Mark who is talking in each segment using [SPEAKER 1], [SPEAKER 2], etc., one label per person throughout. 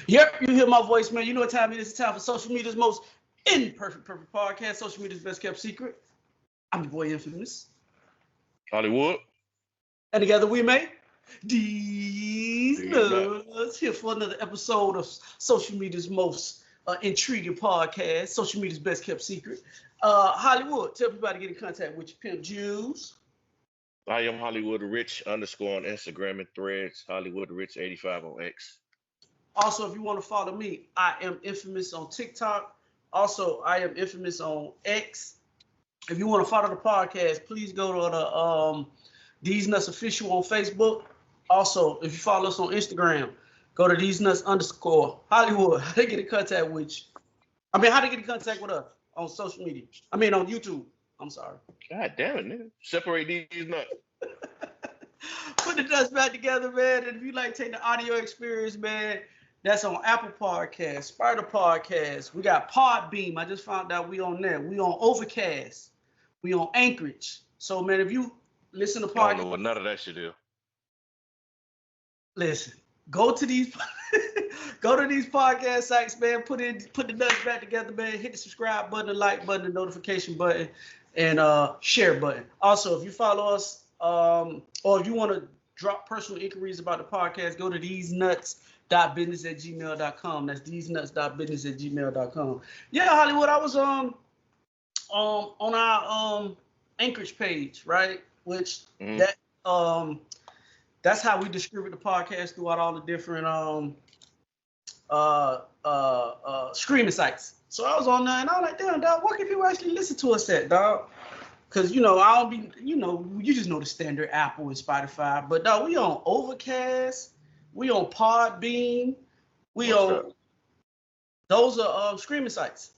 [SPEAKER 1] Yep, you hear my voice, man. You know what time it is. It's time for social media's most perfect podcast, social media's best kept secret. I'm your boy Infamous.
[SPEAKER 2] Hollywood.
[SPEAKER 1] And together we make Theze
[SPEAKER 2] Theze Nutz.
[SPEAKER 1] Nutz here for another episode of social media's most intriguing podcast, social media's best kept secret. Hollywood, tell everybody to get in contact with your pimp Jews.
[SPEAKER 2] I am Hollywood Rich _ on Instagram and Threads. Hollywood Rich 85 on X.
[SPEAKER 1] Also, if you want to follow me, I am Infamous on TikTok. Also, I am Infamous on X. If you want to follow the podcast, please go to the Theze Nutz Official on Facebook. Also, if you follow us on Instagram, go to Theze Nutz _ Hollywood. How they get in contact with you? How they get in contact with us on social media? On YouTube. I'm sorry.
[SPEAKER 2] God damn it, nigga. Separate these nuts.
[SPEAKER 1] Put the nuts back together, man. And if you like take the audio experience, man, that's on Apple Podcasts, Spider Podcasts. We got Podbeam. I just found out we on there. We on Overcast. We on Anchorage. So, man, if you listen to podcasts,
[SPEAKER 2] I don't know what none of that shit is.
[SPEAKER 1] Listen, go to these podcast sites, man. Put the nuts back together, man. Hit the subscribe button, the like button, the notification button, and share button. Also, if you follow us, or if you want to drop personal inquiries about the podcast, go to thesenuts.business@gmail.com. That's thesenuts.business@gmail.com. Yeah, Hollywood, I was on our Anchorage page, right? Which that's how we distribute the podcast throughout all the different streaming sites. So I was on there and I was like, damn, dog, what if you actually listen to us at, dog? Because, I don't be, you just know the standard Apple and Spotify. But, dog, we on Overcast. We on Podbeam. Those are streaming sites.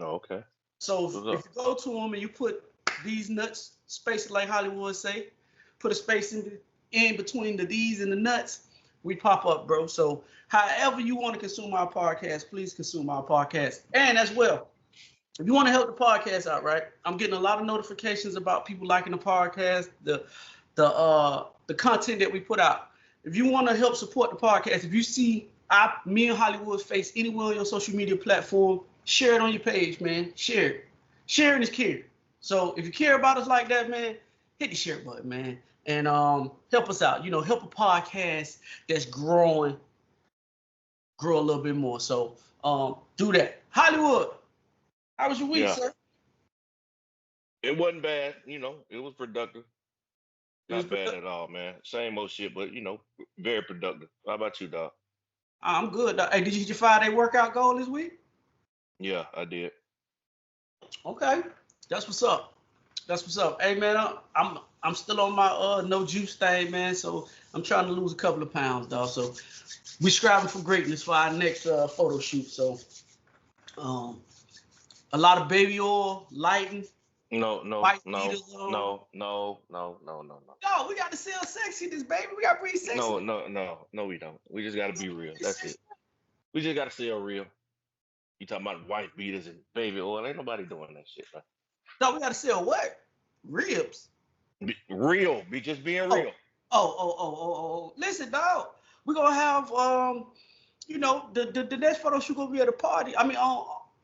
[SPEAKER 2] Oh, okay.
[SPEAKER 1] So if you go to them and you put Theze Nutz, space like Hollywood say, put a space in between the D's and the nuts, we pop up, bro. So however you want to consume our podcast, please consume our podcast. And as well, if you want to help the podcast out, right? I'm getting a lot of notifications about people liking the podcast, the content that we put out. If you want to help support the podcast, if you see me and Hollywood's face anywhere on your social media platform, share it on your page, man. Share it. Sharing is care. So if you care about us like that, man, hit the share button, man. And help us out. Help a podcast that's growing grow a little bit more. So do that. Hollywood, how was your week, sir?
[SPEAKER 2] It wasn't bad. It was productive. Not bad at all, man. Same old shit, but, very productive. How about you, dog?
[SPEAKER 1] I'm good, dog. Hey, did you hit your 5-day workout goal this week?
[SPEAKER 2] Yeah, I did.
[SPEAKER 1] Okay. That's what's up. Hey, man, I'm still on my no juice thing, man. So I'm trying to lose a couple of pounds, dog. So we striving for greatness for our next photo shoot. So a lot of baby oil, lighting.
[SPEAKER 2] No. No,
[SPEAKER 1] we got to sell sexy this, baby. We got to bring sexy.
[SPEAKER 2] No, we don't. We just got to be real. That's it. We just got to sell real. You talking about wife beaters and baby oil? Ain't nobody doing that shit, man.
[SPEAKER 1] No, we got to sell what? Ribs.
[SPEAKER 2] Real. Be just being real.
[SPEAKER 1] Oh. Listen, dog. We're going to have, the next photo shoot going to be at a party.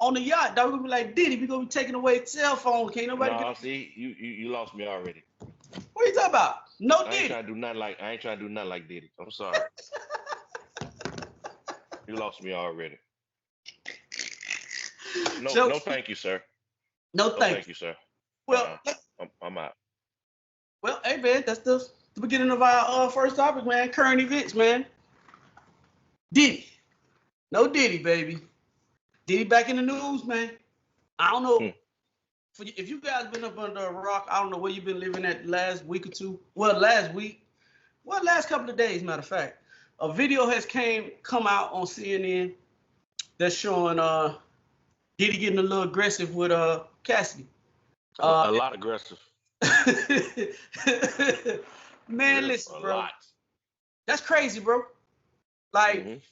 [SPEAKER 1] On the yacht, dog. We're going to be like Diddy. We're going to be taking away cell phone. Can't nobody
[SPEAKER 2] see, you lost me already.
[SPEAKER 1] What are you talking about? No Diddy.
[SPEAKER 2] I ain't trying to do nothing like Diddy. I'm sorry. You lost me already. No, thank you, sir.
[SPEAKER 1] No, thank
[SPEAKER 2] you, sir.
[SPEAKER 1] Well,
[SPEAKER 2] I'm out.
[SPEAKER 1] Well, hey, man, that's the beginning of our first topic, man. Current events, man. Diddy. No Diddy, baby. Diddy back in the news, man. I don't know. If you guys been up under a rock, I don't know where you've been living at last week or two. Well, last week. Well, last couple of days, matter of fact. A video has come out on CNN that's showing Diddy getting a little aggressive with Cassidy.
[SPEAKER 2] A lot aggressive.
[SPEAKER 1] Man, listen, bro. That's crazy, bro. Like,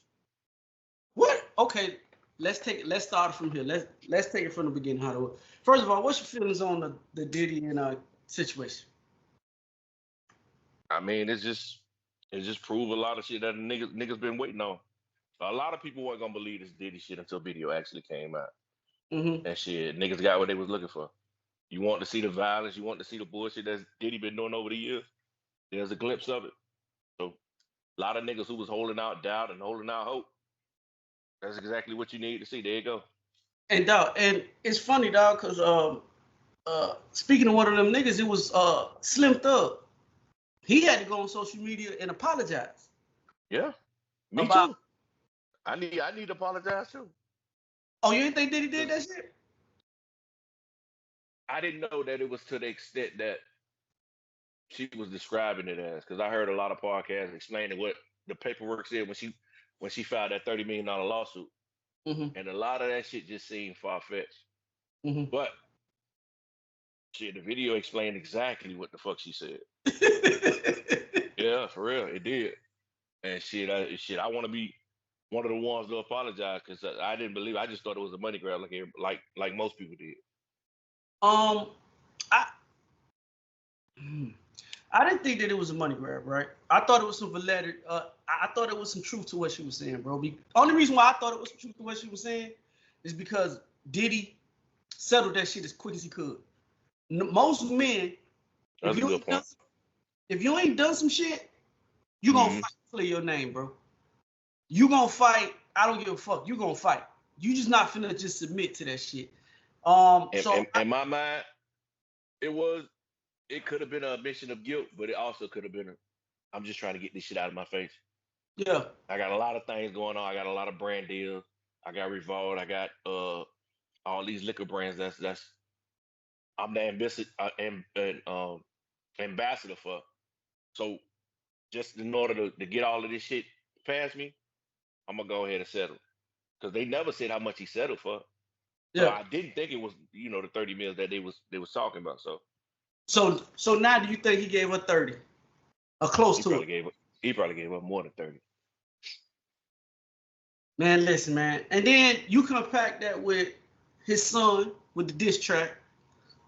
[SPEAKER 1] what? Okay, let's start from here. Let's take it from the beginning. How to First of all, what's your feelings on the Diddy and situation?
[SPEAKER 2] I mean, it just prove a lot of shit that niggas been waiting on. A lot of people weren't gonna believe this Diddy shit until video actually came out.
[SPEAKER 1] Mm-hmm.
[SPEAKER 2] And shit, niggas got what they was looking for. You want to see the violence, you want to see the bullshit that Diddy been doing over the years. There's a glimpse of it. So a lot of niggas who was holding out doubt and holding out hope. That's exactly what you need to see. There you go.
[SPEAKER 1] And dog, and it's funny, dog, because speaking of one of them niggas, it was Slim Thug. He had to go on social media and apologize.
[SPEAKER 2] Yeah, me
[SPEAKER 1] about.
[SPEAKER 2] too. I need to apologize too.
[SPEAKER 1] Oh, you didn't think Diddy did that shit?
[SPEAKER 2] I didn't know that it was to the extent that she was describing it as, because I heard a lot of podcasts explaining what the paperwork said when she filed that $30 million lawsuit.
[SPEAKER 1] Mm-hmm.
[SPEAKER 2] And a lot of that shit just seemed far-fetched.
[SPEAKER 1] Mm-hmm.
[SPEAKER 2] But shit, the video explained exactly what the fuck she said. Yeah, for real, it did. And shit, I want to be one of the ones to apologize, because I didn't believe it. I just thought it was a money grab, like most people did.
[SPEAKER 1] I didn't think that it was a money grab, right? I thought it was some validity. I thought it was some truth to what she was saying, bro. Only reason why I thought it was some truth to what she was saying is because Diddy settled that shit as quick as he could. Most men,
[SPEAKER 2] That's a good point.
[SPEAKER 1] If you ain't done some shit, you gonna fight to clear your name, bro. You gonna fight. I don't give a fuck. You gonna fight. You just not finna just submit to that shit.
[SPEAKER 2] In my mind, it could have been an admission of guilt, but it also could have been I'm just trying to get this shit out of my face.
[SPEAKER 1] Yeah.
[SPEAKER 2] I got a lot of things going on. I got a lot of brand deals. I got Revolt. I got all these liquor brands that's I'm the ambassador for. So just in order to get all of this shit past me, I'm gonna go ahead and settle. Because they never said how much he settled for. So
[SPEAKER 1] Yeah.
[SPEAKER 2] I didn't think it was, the 30 mils that they was talking about.
[SPEAKER 1] So now do you think he gave her 30? Or close to it?
[SPEAKER 2] He probably gave her more than 30.
[SPEAKER 1] Man, listen, man. And then you compact that with his son with the diss track.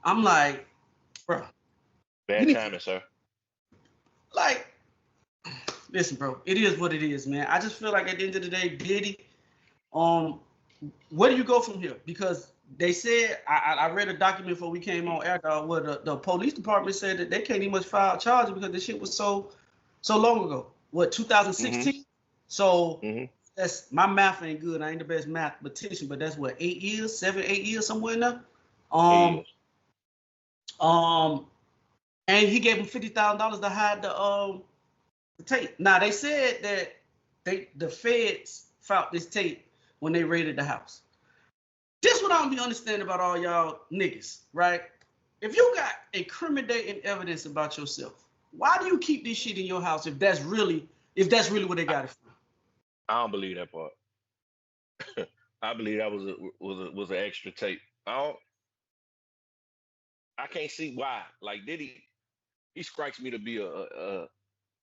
[SPEAKER 1] I'm like, bro.
[SPEAKER 2] Bad timing, sir.
[SPEAKER 1] Like, listen, bro. It is what it is, man. I just feel like at the end of the day, Diddy, where do you go from here? Because they said, I read a document before we came on air, dog, where the police department said that they can't even much file charges because this shit was so long ago. What, 2016? Mm-hmm. So that's, my math ain't good. I ain't the best mathematician, but that's what, 8 years, 7, 8 years, somewhere in there. And he gave him $50,000 to hide the tape. Now they said that the feds found this tape when they raided the house. This what I don't be understanding about all y'all niggas, right? If you got incriminating evidence about yourself, why do you keep this shit in your house if that's really what they got it for?
[SPEAKER 2] I don't believe that part. I believe that was an extra tape. I can't see why. Like Diddy, he strikes me to be a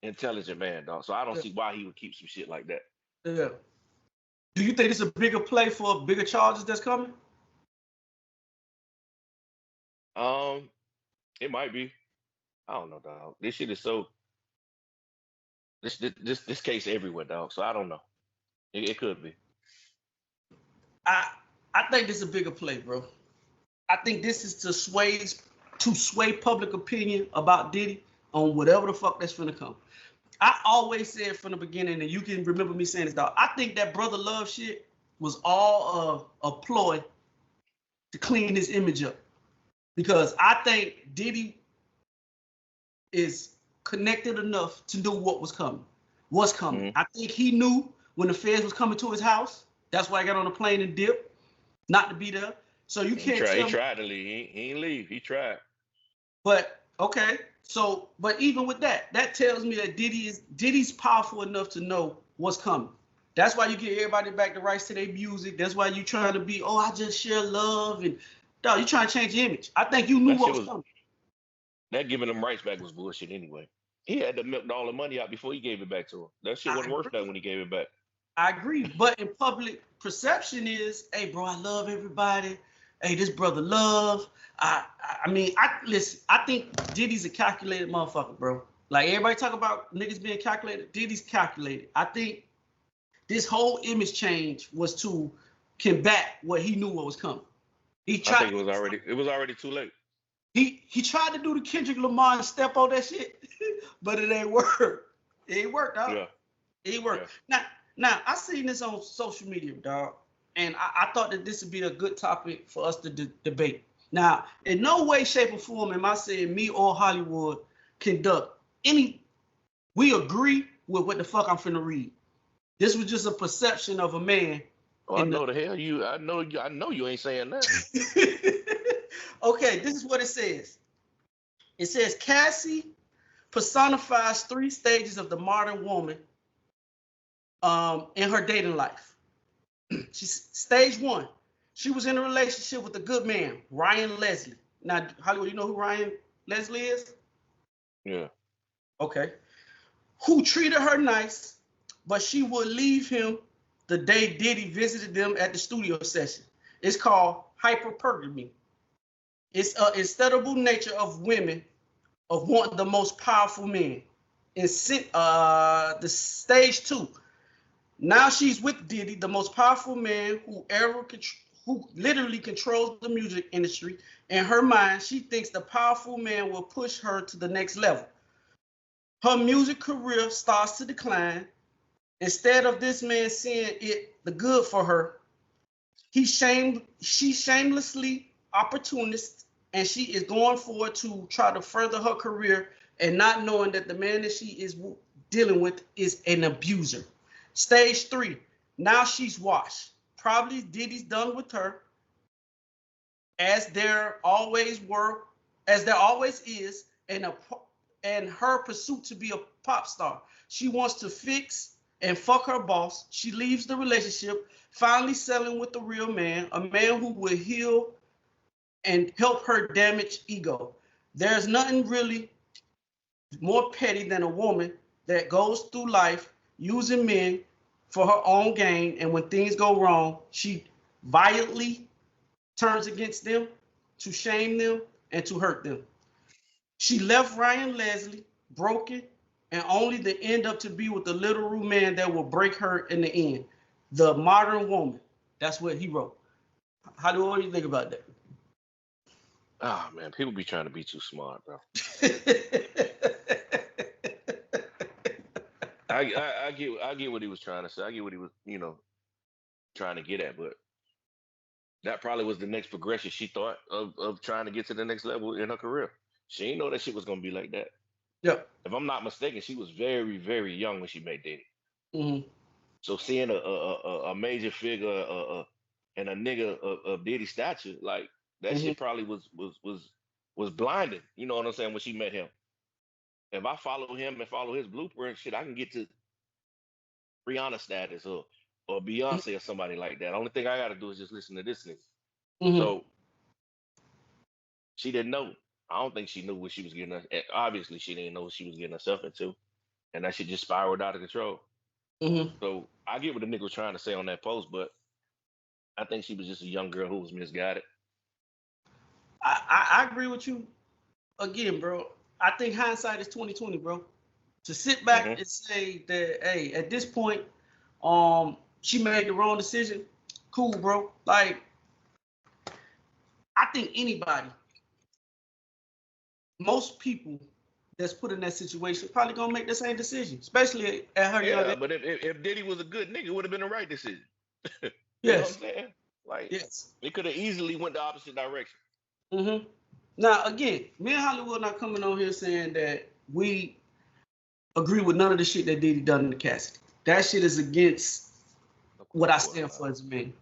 [SPEAKER 2] intelligent man, dog. So I don't see why he would keep some shit like that.
[SPEAKER 1] Yeah. Do you think it's a bigger play for bigger charges that's coming?
[SPEAKER 2] It might be. I don't know, dog. This shit is so. This case everywhere, dog. So I don't know. It could be.
[SPEAKER 1] I think this is a bigger play, bro. I think this is to sway public opinion about Diddy on whatever the fuck that's finna come. I always said from the beginning, and you can remember me saying this, dog. I think that brother love shit was all a ploy to clean his image up, because I think Diddy is connected enough to know what's coming. I think he knew when the feds was coming to his house. That's why I got on the plane and dipped, not to be there. So you can't tell me.
[SPEAKER 2] He tried to leave. He ain't leave. He tried.
[SPEAKER 1] But okay. So, but even with that tells me that Diddy's powerful enough to know what's coming. That's why you get everybody back the rights to their music. That's why you trying to be, I just share love, and dog, you trying to change the image. I think you knew what was coming.
[SPEAKER 2] That giving them rights back was bullshit anyway. He had to milk all the money out before he gave it back to him. That shit wasn't worth that when he gave it back.
[SPEAKER 1] I agree, but in public perception is, hey, bro, I love everybody. Hey, this brother love. Listen, I think Diddy's a calculated motherfucker, bro. Like everybody talk about niggas being calculated. Diddy's calculated. I think this whole image change was to combat what he knew what was coming. He tried.
[SPEAKER 2] I think it was already too late.
[SPEAKER 1] He tried to do the Kendrick Lamar and step on that shit, but it ain't work. It ain't worked, dog.
[SPEAKER 2] Yeah.
[SPEAKER 1] It ain't worked. Yeah. Now I seen this on social media, dog, and I thought that this would be a good topic for us to debate. Now, in no way, shape, or form am I saying me or Hollywood conduct any. We agree with what the fuck I'm finna read. This was just a perception of a man.
[SPEAKER 2] Oh, I know the hell you. I know you ain't saying that.
[SPEAKER 1] Okay, this is what it says. It says Cassie personifies 3 stages of the modern woman in her dating life. She's stage 1. She was in a relationship with a good man, Ryan Leslie. Now, Hollywood, you know who Ryan Leslie is?
[SPEAKER 2] Yeah.
[SPEAKER 1] Okay. Who treated her nice, but she would leave him the day Diddy visited them at the studio session. It's called hyperpergamy. It's an instable nature of women of wanting the most powerful men. It's the stage 2. Now she's with Diddy, the most powerful man who literally controls the music industry. In her mind, she thinks the powerful man will push her to the next level. Her music career starts to decline. Instead of this man seeing it the good for her, she's shamelessly opportunist, and she is going forward to try to further her career and not knowing that the man that she is dealing with is an abuser. Stage 3, now she's washed. Probably Diddy's done with her, as there always is, and her pursuit to be a pop star. She wants to fix and fuck her boss. She leaves the relationship, finally settling with the real man, a man who will heal and help her damaged ego. There's nothing really more petty than a woman that goes through life using men for her own gain, and when things go wrong, she violently turns against them to shame them and to hurt them. She left Ryan Leslie broken and only to end up to be with the literal man that will break her in the end. The modern woman. That's what he wrote. What do you think about that?
[SPEAKER 2] Oh man, people be trying to be too smart, bro. I get what he was trying to say. I get what he was, trying to get at, but that probably was the next progression she thought of trying to get to the next level in her career. She didn't know that shit was gonna be like that.
[SPEAKER 1] Yeah.
[SPEAKER 2] If I'm not mistaken, she was very, very young when she met Diddy.
[SPEAKER 1] Mm-hmm.
[SPEAKER 2] So seeing a major figure and a nigga of Diddy's stature, like that shit probably was blinding. You know what I'm saying? When she met him. If I follow him and follow his blueprint, shit, I can get to Rihanna status or Beyonce or somebody like that. Only thing I got to do is just listen to this nigga. Mm-hmm. So she didn't know. I don't think she knew what she was getting. Obviously, she didn't know what she was getting herself into, and that shit just spiraled out of control. Mm-hmm. So I get what the nigga was trying to say on that post, but I think she was just a young girl who was misguided.
[SPEAKER 1] I agree with you again, bro. I think hindsight is 20/20, bro. To sit back and say that, hey, at this point, she made the wrong decision. Cool, bro. Like, I think anybody, most people that's put in that situation probably gonna make the same decision, especially at her young age.
[SPEAKER 2] Yeah, but if Diddy was a good nigga, it would have been the right decision. You
[SPEAKER 1] yes.
[SPEAKER 2] know what I'm saying? Like, yes. It could have easily went the opposite direction.
[SPEAKER 1] Mm-hmm. Now, again, me and Hollywood not coming on here saying that we agree with none of the shit that Diddy done in the Cassidy. That shit is against what I stand for as a man.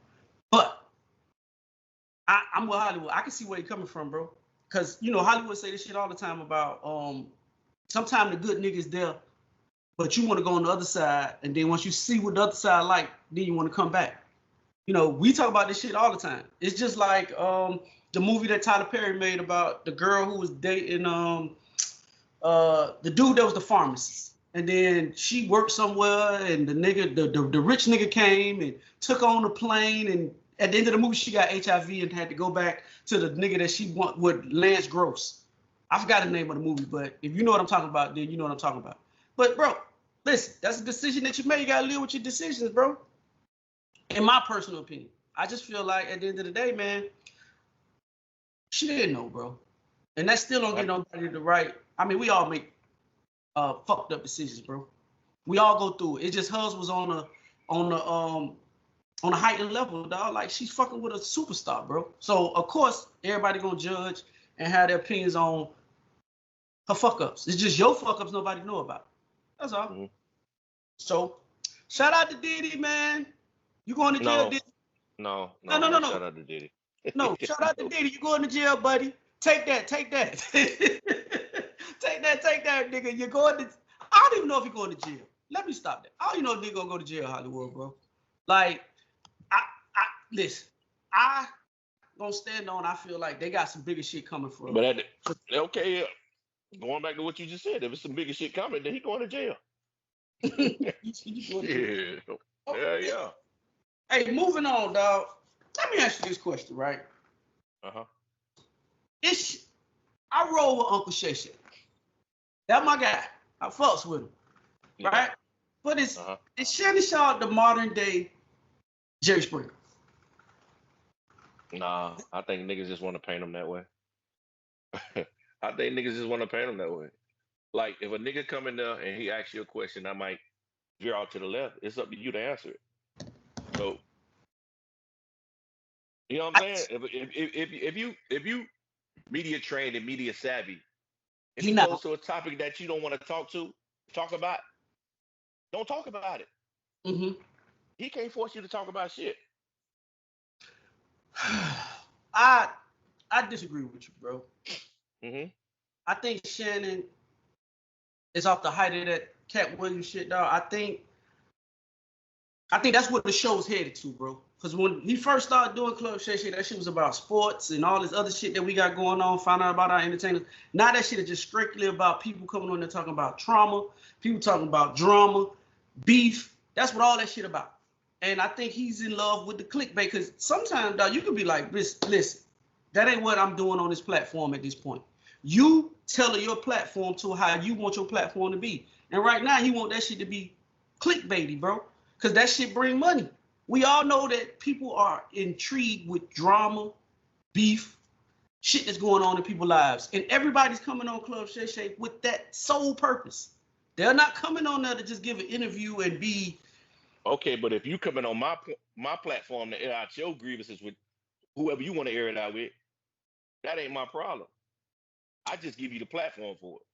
[SPEAKER 1] But I'm with Hollywood. I can see where you're coming from, bro. Because, Hollywood say this shit all the time about sometimes the good niggas there, but you want to go on the other side, and then once you see what the other side like, then you want to come back. We talk about this shit all the time. It's just like the movie that Tyler Perry made about the girl who was dating the dude that was the pharmacist. And then she worked somewhere, and the nigga, the rich nigga came and took her on the plane, and at the end of the movie, she got HIV and had to go back to the nigga that she want with Lance Gross. I forgot the name of the movie, but if you know what I'm talking about, then you know what I'm talking about. But bro, listen, that's a decision that you made. You gotta live with your decisions, bro. In my personal opinion, I just feel like at the end of the day, man, she didn't know, bro. And that still don't get nobody the right. I mean, we all make fucked up decisions, bro. We all go through it. It's just hers was on a heightened level, dog. Like she's fucking with a superstar, bro. So of course everybody gonna judge and have their opinions on her fuck ups. It's just your fuck ups nobody know about. That's all. Mm-hmm. So shout out to Diddy, man. You going to jail, Diddy?
[SPEAKER 2] No.
[SPEAKER 1] Shout
[SPEAKER 2] out to Diddy.
[SPEAKER 1] No, shout out to Diddy. You going to jail, buddy. Take that. take that, nigga. You're going to. I don't even know if you're going to jail. Let me stop that. I don't even know if nigga gonna go to jail, Hollywood, bro. Like, listen, I gonna stand on. I feel like they got some bigger shit coming for him.
[SPEAKER 2] But okay, going back to what you just said, if it's some bigger shit coming, then he going to jail. Yeah.
[SPEAKER 1] Hey, moving on, dog. Let me ask you this question, right? I roll with Uncle Shay Shay. That's my guy. I fucks with him, right? But is Shannon Sharp the modern day Jerry Springer?
[SPEAKER 2] Nah, I think niggas just want to paint him that way. I think niggas just want to paint him that way. Like, if a nigga come in there and he asks you a question, I might veer out to the left. It's up to you to answer it. So, you know what I'm saying? If you media trained and media savvy, if he goes to a topic that you don't want to talk about, don't talk about it. Mm-hmm. He can't force you to talk about shit.
[SPEAKER 1] I disagree with you, bro. Mm-hmm. I think Shannon is off the height of that Cat Williams shit, dog. I think that's what the show's headed to, bro. Because when he first started doing Club Shay Shay, that shit was about sports and all this other shit that we got going on, find out about our entertainers. Now that shit is just strictly about people coming on there talking about trauma, people talking about drama, beef. That's what all that shit about. And I think he's in love with the clickbait because sometimes, dog, you could be like, listen, that ain't what I'm doing on this platform at this point. You tailor your platform to how you want your platform to be. And right now, he want that shit to be clickbaity, bro, because that shit bring money. We all know that people are intrigued with drama, beef, shit that's going on in people's lives. And everybody's coming on Club Shay Shay with that sole purpose. They're not coming on there to just give an interview and be...
[SPEAKER 2] Okay, but if you coming on my platform to air out your grievances with whoever you want to air it out with, that ain't my problem. I just give you the platform for it.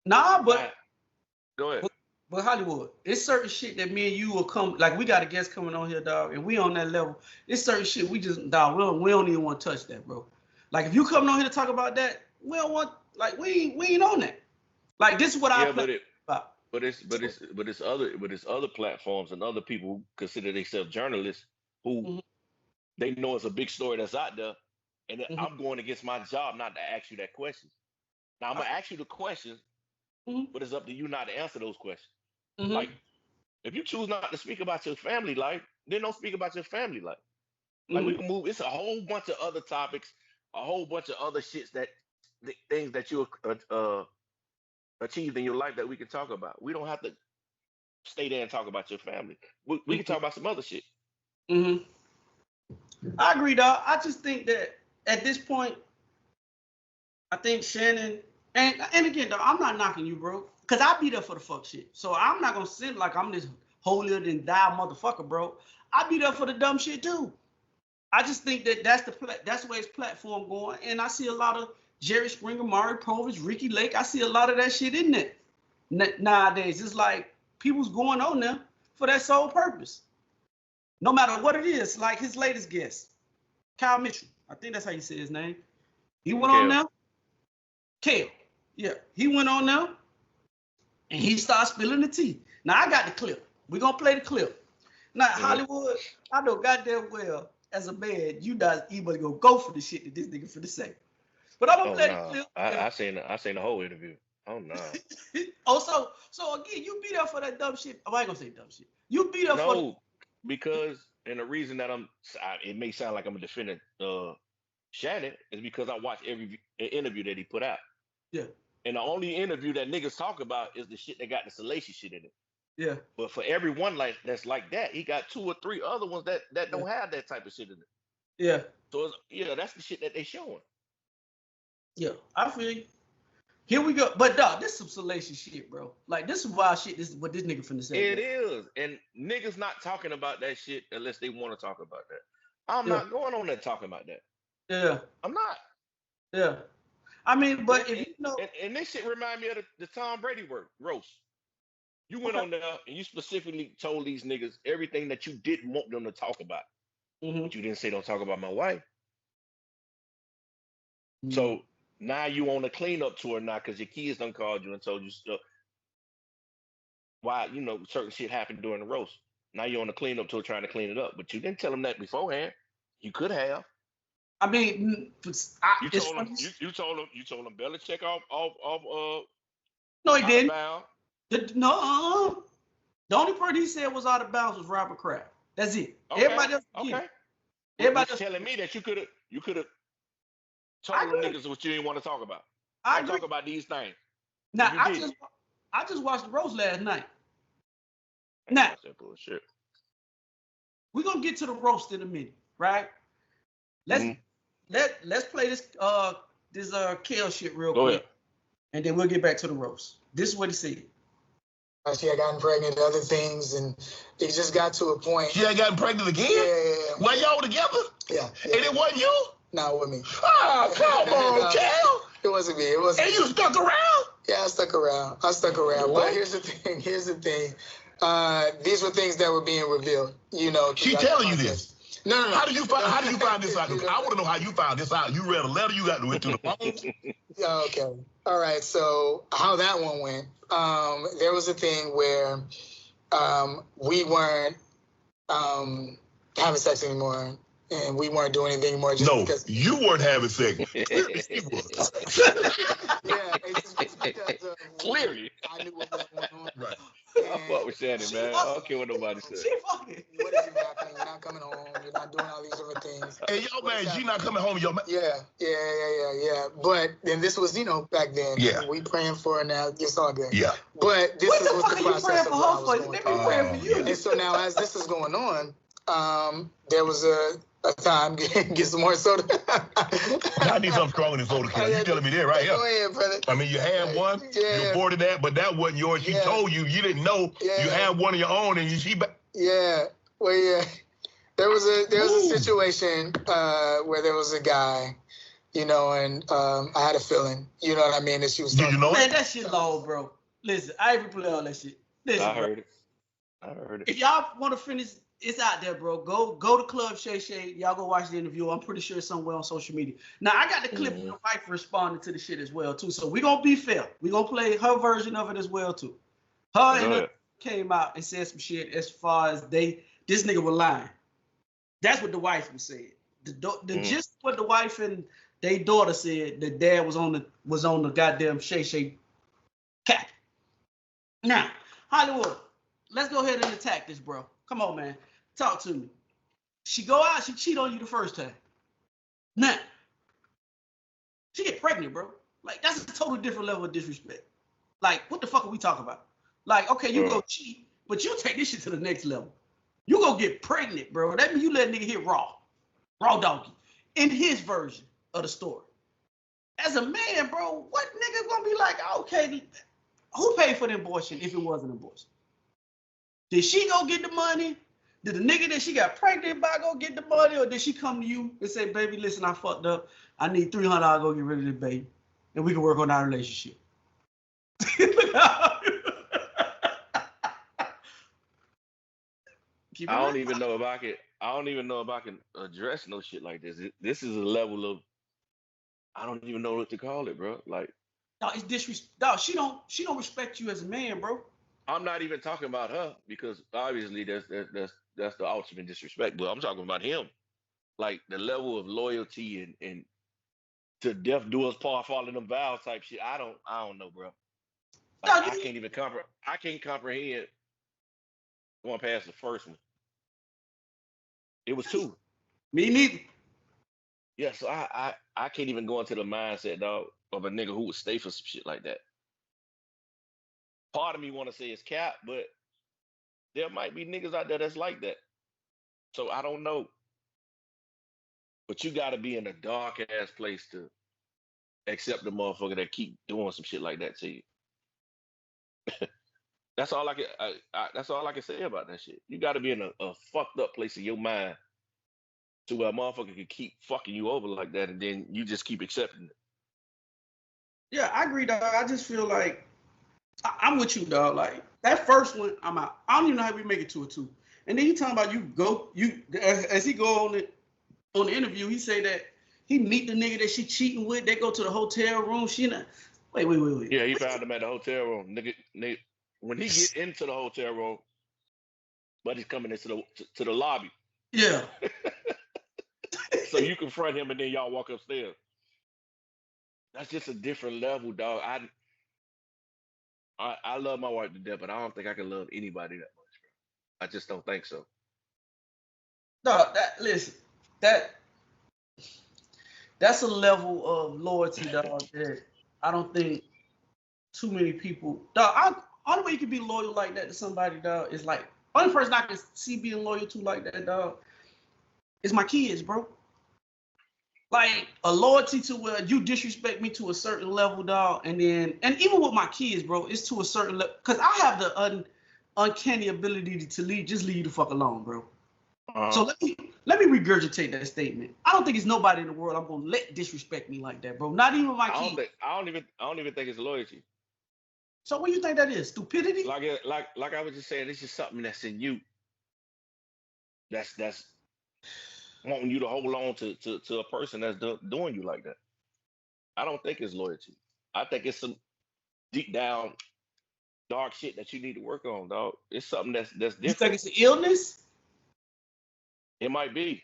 [SPEAKER 1] Nah, but...
[SPEAKER 2] Go ahead.
[SPEAKER 1] But Hollywood, it's certain shit that me and you will come, like we got a guest coming on here, dog, and we on that level. It's certain shit we just, dog, we don't even want to touch that, bro. Like if you coming on here to talk about that, we don't want, like we ain't on that. Like this is what I play about.
[SPEAKER 2] But it's other platforms and other people who consider themselves journalists who they know it's a big story that's out there, and I'm going against my job not to ask you that question. Now I'm gonna ask you the questions, but it's up to you not to answer those questions. Like, if you choose not to speak about your family life, then don't speak about your family life. Like, we can move. It's a whole bunch of other topics, a whole bunch of other shits things that you achieved in your life that we can talk about. We don't have to stay there and talk about your family. We can talk about some other shit.
[SPEAKER 1] I agree, dog. I just think that at this point, I think Shannon, and again, dog, I'm not knocking you, bro. Because I be there for the fuck shit. So I'm not going to sit like I'm this holier than thou motherfucker, bro. I be there for the dumb shit, too. I just think that that's the way his platform going. And I see a lot of Jerry Springer, Maury Povich, Ricky Lake. I see a lot of that shit in there. Nowadays, it's like people's going on there for that sole purpose. No matter what it is, like his latest guest, Kyle Mitchell. I think that's how you say his name. He went on there. Kale. Yeah, he went on there. And he started spilling the tea. Now, I got the clip. We're going to play the clip. Now, Hollywood, I know goddamn well, as a man, you not even going to go for the shit that this nigga finna say. But I'm going to play the clip.
[SPEAKER 2] I seen the whole interview. Oh, no.
[SPEAKER 1] So again, you be there for that dumb shit. Oh, I ain't going to say dumb shit. You be there for...
[SPEAKER 2] No, because, and the reason that it may sound like I'm defending Shannon is because I watch every interview that he put out.
[SPEAKER 1] Yeah.
[SPEAKER 2] And the only interview that niggas talk about is the shit that got the salacious shit in it.
[SPEAKER 1] Yeah.
[SPEAKER 2] But for everyone that's like that, he got 2 or 3 other ones that
[SPEAKER 1] Yeah.
[SPEAKER 2] don't have that type of shit in it.
[SPEAKER 1] Yeah.
[SPEAKER 2] So yeah, that's the shit that they showing.
[SPEAKER 1] Yeah. I feel you. Here we go. But dog, this is some salacious shit, bro. Like this is wild shit. This is what this nigga finna say,
[SPEAKER 2] It
[SPEAKER 1] bro.
[SPEAKER 2] is, and niggas not talking about that shit unless they want to talk about that. I'm
[SPEAKER 1] Yeah.
[SPEAKER 2] not going on there talking about that.
[SPEAKER 1] Yeah.
[SPEAKER 2] I'm not.
[SPEAKER 1] Yeah. I mean,
[SPEAKER 2] And,
[SPEAKER 1] but if you know,
[SPEAKER 2] and this shit remind me of the Tom Brady roast. You went
[SPEAKER 1] okay.
[SPEAKER 2] on there and you specifically told these niggas everything that you didn't want them to talk about,
[SPEAKER 1] Mm-hmm.
[SPEAKER 2] but you didn't say don't talk about my wife.
[SPEAKER 1] Mm-hmm.
[SPEAKER 2] So now you on a cleanup tour now because your kids done called you and told you stuff. Why certain shit happened during the roast. Now you're on a cleanup tour trying to clean it up, but you didn't tell them that beforehand. You could have.
[SPEAKER 1] I mean, it's funny.
[SPEAKER 2] You told him Belichick off
[SPEAKER 1] No, he
[SPEAKER 2] out of
[SPEAKER 1] didn't.
[SPEAKER 2] bounds.
[SPEAKER 1] No. The only person he said was out of bounds was Robert Kraft. That's it.
[SPEAKER 2] Okay,
[SPEAKER 1] Everybody else,
[SPEAKER 2] okay.
[SPEAKER 1] everybody
[SPEAKER 2] But you're
[SPEAKER 1] else.
[SPEAKER 2] telling me that you could have
[SPEAKER 1] I
[SPEAKER 2] told them
[SPEAKER 1] agree.
[SPEAKER 2] niggas what you didn't want to talk about.
[SPEAKER 1] I
[SPEAKER 2] Don't
[SPEAKER 1] agree.
[SPEAKER 2] talk about these things.
[SPEAKER 1] Now
[SPEAKER 2] And you didn't.
[SPEAKER 1] I just watched the roast last night.
[SPEAKER 2] I
[SPEAKER 1] Now
[SPEAKER 2] watch that bullshit.
[SPEAKER 1] we're gonna get to the roast in a minute, right? Let's
[SPEAKER 2] Mhm.
[SPEAKER 1] let's play this Kale shit real
[SPEAKER 2] Go
[SPEAKER 1] quick,
[SPEAKER 2] ahead.
[SPEAKER 1] and then we'll get back to the roast. This is what he said.
[SPEAKER 3] She had gotten pregnant and other things, and it just got to a point.
[SPEAKER 4] She had gotten pregnant again?
[SPEAKER 3] Yeah.
[SPEAKER 4] While y'all together?
[SPEAKER 3] Yeah.
[SPEAKER 4] And it wasn't you?
[SPEAKER 3] Not with me.
[SPEAKER 4] Oh, come on, Cal.
[SPEAKER 3] It wasn't me. It wasn't.
[SPEAKER 4] And you stuck around?
[SPEAKER 3] Yeah, I stuck around. What? But here's the thing. These were things that were being revealed.
[SPEAKER 4] She telling you this?
[SPEAKER 3] No.
[SPEAKER 4] How did you find this out? I want to know how you found this out. You read a letter, you got went to the phone.
[SPEAKER 3] Yeah, okay. All right. So how that one went, there was a thing where we weren't having sex anymore, and we weren't doing anything more just because.
[SPEAKER 4] You weren't having sex. Clearly she was.
[SPEAKER 3] Yeah, it's just because of
[SPEAKER 2] Clearly.
[SPEAKER 3] I knew what was going on.
[SPEAKER 4] Right.
[SPEAKER 2] I fuck with Shannon, man. I don't care what nobody says.
[SPEAKER 1] She fucking.
[SPEAKER 3] What is happening? You're not coming home. You're not doing all these different things.
[SPEAKER 4] And yo, man, she not coming home. Yo, man.
[SPEAKER 3] Yeah. But then this was, back then.
[SPEAKER 4] Yeah.
[SPEAKER 3] We praying for her now. It's all good.
[SPEAKER 4] Yeah.
[SPEAKER 3] But this was the process of what I was going
[SPEAKER 1] They be praying for you.
[SPEAKER 3] And so now, as this is going on, there was a time get some more soda.
[SPEAKER 4] I need something strong in this soda can. You telling me that right here?
[SPEAKER 3] Go ahead, brother.
[SPEAKER 4] I mean, you had one.
[SPEAKER 3] Yeah.
[SPEAKER 4] You aborted that, but that wasn't yours. She told you. You didn't know.
[SPEAKER 3] Yeah.
[SPEAKER 4] You had one of your own, and she.
[SPEAKER 3] Yeah. Well, yeah. There was a situation where there was a guy, and I had a feeling, you know what I mean, that she was.
[SPEAKER 4] Did you know
[SPEAKER 1] Man,
[SPEAKER 4] it?
[SPEAKER 1] that shit low, bro. Listen, I even play all that shit. Listen,
[SPEAKER 2] I heard it.
[SPEAKER 1] If y'all want to finish, it's out there, bro. Go to Club Shay Shay. Y'all go watch the interview. I'm pretty sure it's somewhere on social media. Now I got the clip of the wife responding to the shit as well too. So we gonna be fair. We gonna play her version of it as well too. Her and her came out and said some shit as far as this nigga was lying. That's what the wife was saying. The gist of what the wife and their daughter said, the dad was on the goddamn Shay Shay cat. Now, Hollywood, let's go ahead and attack this, bro. Come on, man. Talk to me. She go out, she cheat on you the first time. Now, she get pregnant, bro. Like, that's a total different level of disrespect. Like, what the fuck are we talking about? Like, okay, you go cheat, but you take this shit to the next level. You go get pregnant, bro. That means you let a nigga hit raw donkey, in his version of the story. As a man, bro, what nigga gonna be like, okay, who paid for the abortion if it wasn't an abortion? Did she go get the money? Did the nigga that she got pregnant by go get the money? Or did she come to you and say, baby, listen, I fucked up. I need $300 to go get rid of this baby. And we can work on our relationship.
[SPEAKER 2] I don't even know if I can address no shit like this. This is a level of I don't even know what to call it, bro. Like,
[SPEAKER 1] no, it's disrespect. No, she don't respect you as a man, bro.
[SPEAKER 2] I'm not even talking about her because obviously that's the ultimate disrespect. But I'm talking about him, like the level of loyalty and to death do us part, following them vows type shit. I don't know, bro. Like, I can't even comprehend going past the first one. It was 2.
[SPEAKER 1] Me neither.
[SPEAKER 2] Yeah, so I can't even go into the mindset, dog, of a nigga who would stay for some shit like that. Part of me want to say it's cap, but there might be niggas out there that's like that. So I don't know. But you gotta be in a dark ass place to accept the motherfucker that keep doing some shit like that to you. That's all I can. That's all I can say about that shit. You got to be in a fucked up place in your mind to where a motherfucker can keep fucking you over like that, and then you just keep accepting it.
[SPEAKER 1] Yeah, I agree, dog. I just feel like I'm with you, dog. Like that first one, I'm out. I don't even know how we make it to a 2. And then you talking about as he go on the interview, he say that he meet the nigga that she cheating with. They go to the hotel room. She not. Wait.
[SPEAKER 2] Yeah, he found him at the hotel room, nigga. When he get into the hotel room, but he's coming into the lobby.
[SPEAKER 1] Yeah.
[SPEAKER 2] So you confront him and then y'all walk upstairs. That's just a different level, dog. I love my wife to death, but I don't think I can love anybody that much, bro. I just don't think so.
[SPEAKER 1] No, that's a level of loyalty, dog, that I don't think too many people, dog. Only way you can be loyal like that to somebody, dog, is like only person I can see being loyal to like that, dog, is my kids, bro. Like a loyalty to where you disrespect me to a certain level, dog, and even with my kids, bro, it's to a certain level because I have the uncanny ability to leave you the fuck alone, bro. So let me regurgitate that statement. I don't think it's nobody in the world I'm gonna let disrespect me like that, bro. Not even my kids.
[SPEAKER 2] I don't even think it's loyalty.
[SPEAKER 1] So what do you think that is? Stupidity?
[SPEAKER 2] Like I was just saying, it's just something that's in you. That's wanting you to hold on to a person that's doing you like that. I don't think it's loyalty. I think it's some deep down dark shit that you need to work on, dog. It's something that's different.
[SPEAKER 1] You think it's an illness?
[SPEAKER 2] It might be.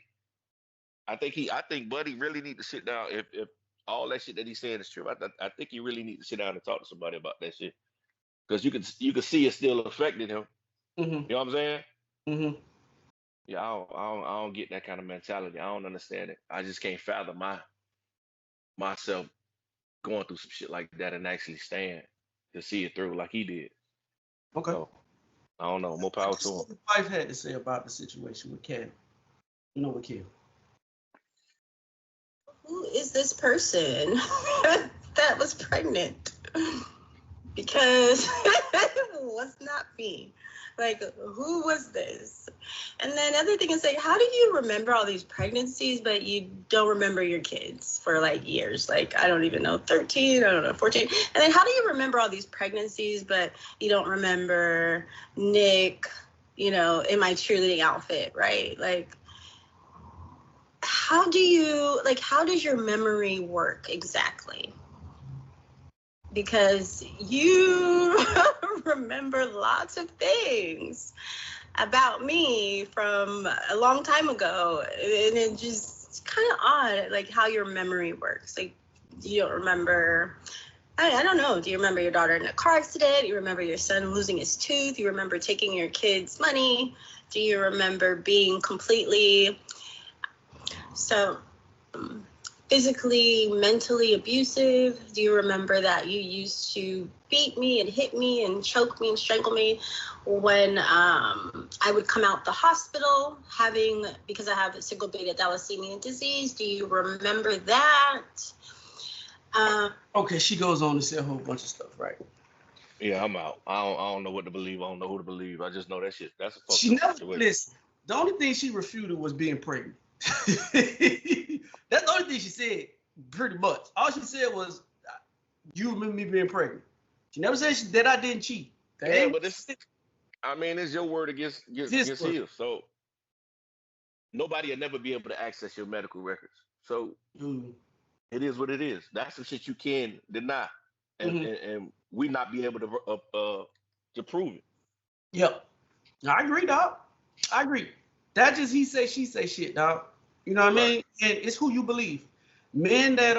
[SPEAKER 2] I think Buddy really need to sit down. If all that shit that he's saying is true, I think he really need to sit down and talk to somebody about that shit. Because you can see it still affecting him.
[SPEAKER 1] Mm-hmm.
[SPEAKER 2] You know what I'm saying?
[SPEAKER 1] Mm-hmm.
[SPEAKER 2] Yeah, I don't get that kind of mentality. I don't understand it. I just can't fathom myself going through some shit like that and actually staying to see it through like he did.
[SPEAKER 1] Okay.
[SPEAKER 2] So, I don't know. More power to him.
[SPEAKER 1] What my wife had to say about the situation with Cam. You know what, Cam?
[SPEAKER 5] Who is this person that was pregnant? Because it was not me. Like, who was this? And then other thing is, like, how do you remember all these pregnancies, but you don't remember your kids for, like, years? Like, I don't even know, 13, I don't know, 14. And then how do you remember all these pregnancies, but you don't remember Nick, you know, in my cheerleading outfit, right? Like, how does your memory work exactly? Because you remember lots of things about me from a long time ago, and it's kind of odd, like how your memory works. Like, you don't remember, I don't know, do you remember your daughter in a car accident? Do you remember your son losing his tooth? Do you remember taking your kids' money? Do you remember being completely physically, mentally abusive? Do you remember that you used to beat me and hit me and choke me and strangle me when I would come out the hospital because I have a single beta thalassemia disease? Do you remember that?
[SPEAKER 1] Okay, she goes on to say a whole bunch of stuff, right?
[SPEAKER 2] Yeah, I'm out. I don't know what to believe. I don't know who to believe. I just know that shit. That's a fucked
[SPEAKER 1] She never
[SPEAKER 2] situation.
[SPEAKER 1] listen. The only thing she refuted was being pregnant. That's the only thing she said, pretty much. All she said was, "You remember me being pregnant." She never said that I didn't cheat.
[SPEAKER 2] Yeah, but it's your word against his. So nobody will never be able to access your medical records. So it is what it is. That's some shit you can deny, and we not be able to prove it.
[SPEAKER 1] Yep, I agree, dog. I agree. That just he say she say shit, dog. You know what I mean? And it's who you believe. Men that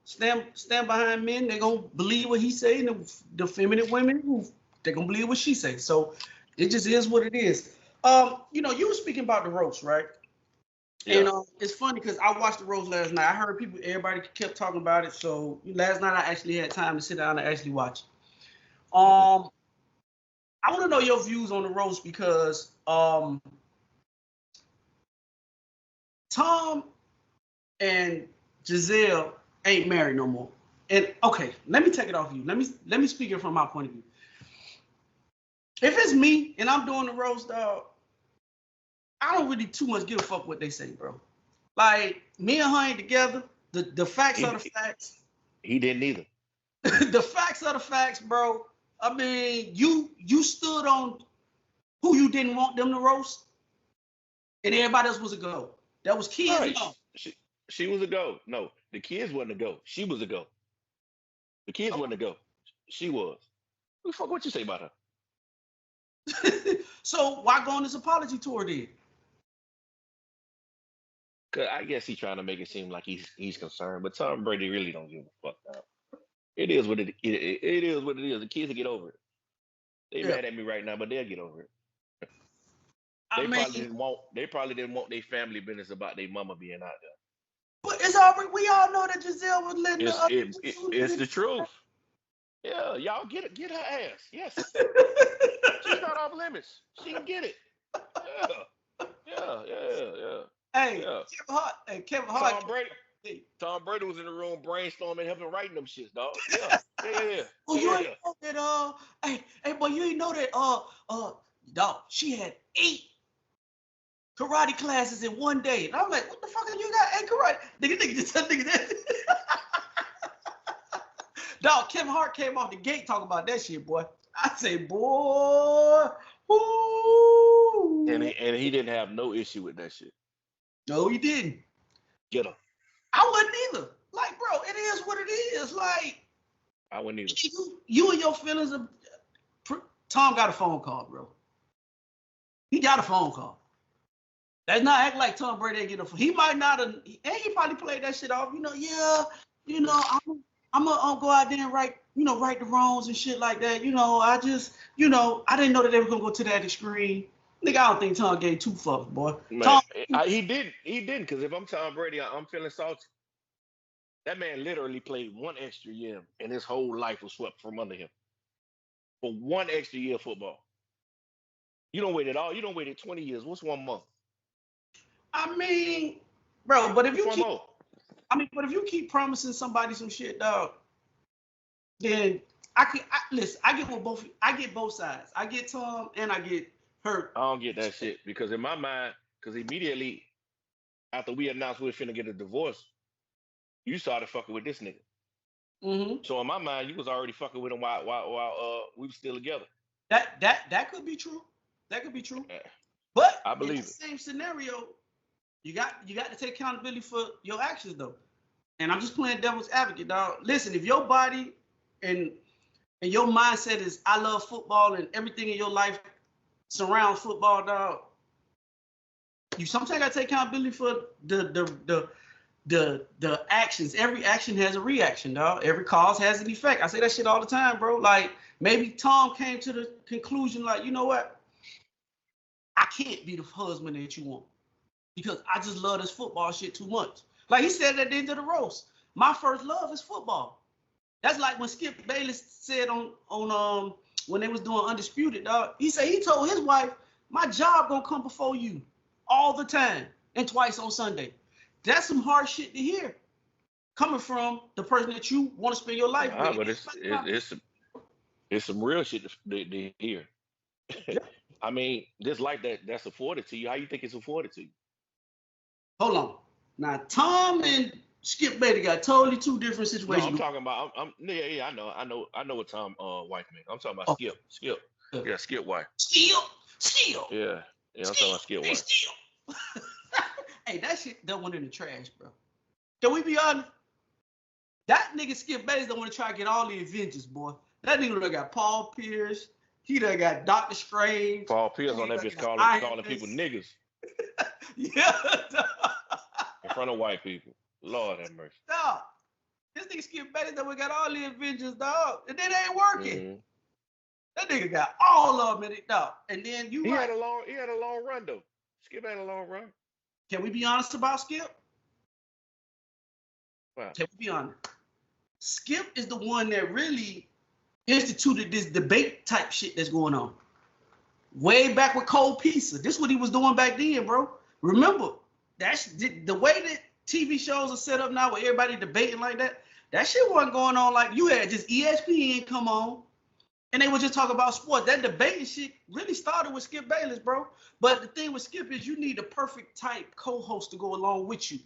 [SPEAKER 1] stand behind men, they gonna believe what he say, and the feminine women they gonna believe what she say. So it just is what it is. You know, you were speaking about the roast, right? Yeah. And it's funny because I watched the roast last night. I heard everybody kept talking about it. So last night I actually had time to sit down and actually watch it. I want to know your views on the roast because Tom and Giselle ain't married no more. And okay, let me take it off you. Let me speak it from my point of view. If it's me and I'm doing the roast, dog, I don't really too much give a fuck what they say, bro. Like me and her ain't together. The facts are the facts.
[SPEAKER 2] He didn't either.
[SPEAKER 1] The facts are the facts, bro. I mean, you stood on who you didn't want them to roast, and everybody else was a go. That was kids.
[SPEAKER 2] Right. She was a go. No, the kids wasn't a go. She was a go. The kids wasn't a go. She was. What the fuck? What you say about her?
[SPEAKER 1] So why go on this apology tour then?
[SPEAKER 2] Cause I guess he's trying to make it seem like he's concerned, but Tom Brady really don't give a fuck now. It is what it is. What it is. The kids will get over it. They mad at me right now, but they'll get over it. They probably didn't want their family business about their mama being out there.
[SPEAKER 1] But it's already, we all know that Giselle was letting
[SPEAKER 2] it's the truth. Yeah, y'all get her ass. Yes. She's not off limits. She can get it. Yeah.
[SPEAKER 1] Hey,
[SPEAKER 2] yeah.
[SPEAKER 1] Kevin Hart.
[SPEAKER 2] Tom Brady was in the room brainstorming, helping writing them shits, dog. Yeah.
[SPEAKER 1] Oh, you ain't know that, hey, boy, you ain't know that, dog, she had 8 karate classes in one day. And I'm like, what the fuck you got 8 karate? Nigga, just tell nigga that. Dog, Kevin Hart came off the gate talking about that shit, boy. I say, boy, whoo.
[SPEAKER 2] And he didn't have no issue with that shit.
[SPEAKER 1] No, he didn't.
[SPEAKER 2] Get him.
[SPEAKER 1] I wouldn't either. Like, bro, it is what it is. Like,
[SPEAKER 2] I wouldn't either.
[SPEAKER 1] You and your feelings of Tom got a phone call, bro. He got a phone call. That's not act like Tom Brady ain't get a phone. He might not have, and he probably played that shit off. I'm gonna go out there and right the wrongs and shit like that. I just, I didn't know that they were gonna go to that extreme. Nigga, I don't think Tom gave 2 fucks, boy.
[SPEAKER 2] Man, he didn't, because if I'm Tom Brady, I'm feeling salty. That man literally played 1 extra year, and his whole life was swept from under him. For 1 extra year of football. You don't wait at all. You don't wait 20 years. What's 1 month?
[SPEAKER 1] I mean, bro, but if you keep promising somebody some shit, dog, then listen. I get both sides. I get Tom and I get her.
[SPEAKER 2] I don't get that shit because in my mind, because immediately after we announced we were finna get a divorce, you started fucking with this nigga.
[SPEAKER 1] Mm-hmm.
[SPEAKER 2] So in my mind, you was already fucking with him while we were still together.
[SPEAKER 1] That could be true. That could be true. But
[SPEAKER 2] I believe
[SPEAKER 1] in the same scenario, you got to take accountability for your actions though. And I'm just playing devil's advocate, dog. Listen, if your body and your mindset is I love football and everything in your life surrounds football, dog, you sometimes gotta take accountability for the actions. Every action has a reaction, dog. Every cause has an effect. I say that shit all the time, bro. Like maybe Tom came to the conclusion, like, you know what? I can't be the husband that you want because I just love this football shit too much. Like he said at the end of the roast, my first love is football. That's like when Skip Bayless said on when they was doing Undisputed, dog. He said he told his wife, my job gonna come before you all the time and twice on Sunday. That's some hard shit to hear coming from the person that you want to spend your life with.
[SPEAKER 2] But it's some real shit to hear. I mean, this life that's afforded to you. How you think it's afforded to you?
[SPEAKER 1] Hold on. Now, Tom and Skip Bayless got totally 2 different situations.
[SPEAKER 2] No, I'm talking about. I know what Tom wife meant. I'm talking about Skip. Yeah, Skip wife.
[SPEAKER 1] Skip.
[SPEAKER 2] Yeah, I'm talking about Skip wife.
[SPEAKER 1] Hey, that shit done went in the trash, bro. Can we be honest? That nigga Skip Bayless don't want to try to get all the Avengers, boy. That nigga done got Paul Pierce. He done got Doctor Strange.
[SPEAKER 2] Paul Pierce on that bitch calling people niggas.
[SPEAKER 1] Yeah.
[SPEAKER 2] In front of white people. Lord have mercy.
[SPEAKER 1] Dog. This nigga Skip Bayless done got all the Avengers, dog. And then they ain't working. Mm-hmm. That nigga got all of them in it, dog. And then he had a
[SPEAKER 2] long run though. Skip had a long run.
[SPEAKER 1] Can we be honest about Skip?
[SPEAKER 2] Wow.
[SPEAKER 1] Can we be honest? Skip is the one that really instituted this debate type shit that's going on. way back with Cold Pizza. This is what he was doing back then, bro. Remember, that's the way that TV shows are set up now with everybody debating like that. That shit wasn't going on like you had just ESPN come on and they would just talk about sports. That debating shit really started with Skip Bayless, bro. But the thing with Skip is you need a perfect type co-host to go along with you.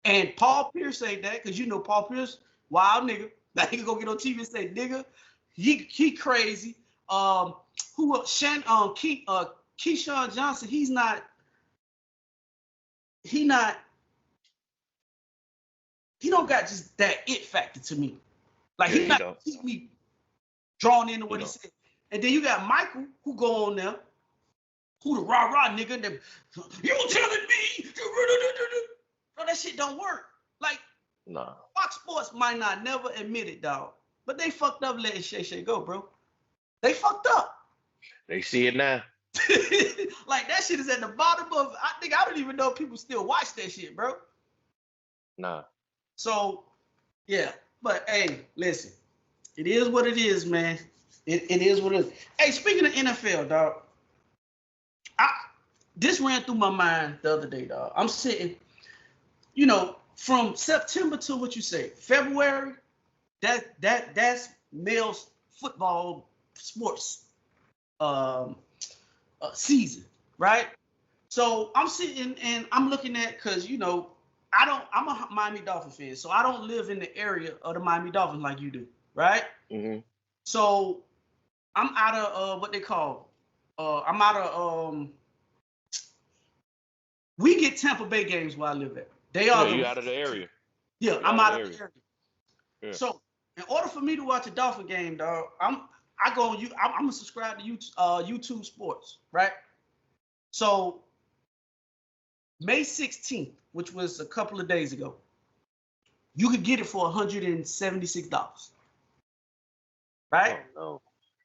[SPEAKER 1] And Paul Pierce ain't that, because you know Paul Pierce, wild nigga. Like he can go get on TV and say, nigga, he crazy. Keyshawn Johnson, he don't got just that it factor to me. Like he not keep me drawn into what he said. And then you got Michael who go on there, who the rah-rah nigga, that you telling me, bro, that shit don't work. Like,
[SPEAKER 2] nah.
[SPEAKER 1] Fox Sports might not never admit it, dog, but they fucked up letting Shay go, bro. They fucked up.
[SPEAKER 2] They see it now.
[SPEAKER 1] Like that shit is at the bottom of. I don't even know if people still watch that shit, bro.
[SPEAKER 2] Nah.
[SPEAKER 1] So, yeah, but hey, listen, it is what it is, man. It is what it is. Hey, speaking of NFL, dog, this ran through my mind the other day, dog. I'm sitting, from September to what you say, February. That's male football sports season, right? So I'm sitting and I'm looking at, because I'm a Miami Dolphin fan, so I don't live in the area of the Miami Dolphins like you do, right?
[SPEAKER 2] Mm-hmm.
[SPEAKER 1] So I'm out of what they call, I'm out of we get Tampa Bay games where I live at. They are
[SPEAKER 2] you out of the area.
[SPEAKER 1] Yeah, I'm out of the area.
[SPEAKER 2] Yeah.
[SPEAKER 1] So in order for me to watch a Dolphin game, dog, I'm gonna subscribe to YouTube Sports, right? So May 16th, which was a couple of days ago, you could get it for $176. Right?
[SPEAKER 2] Oh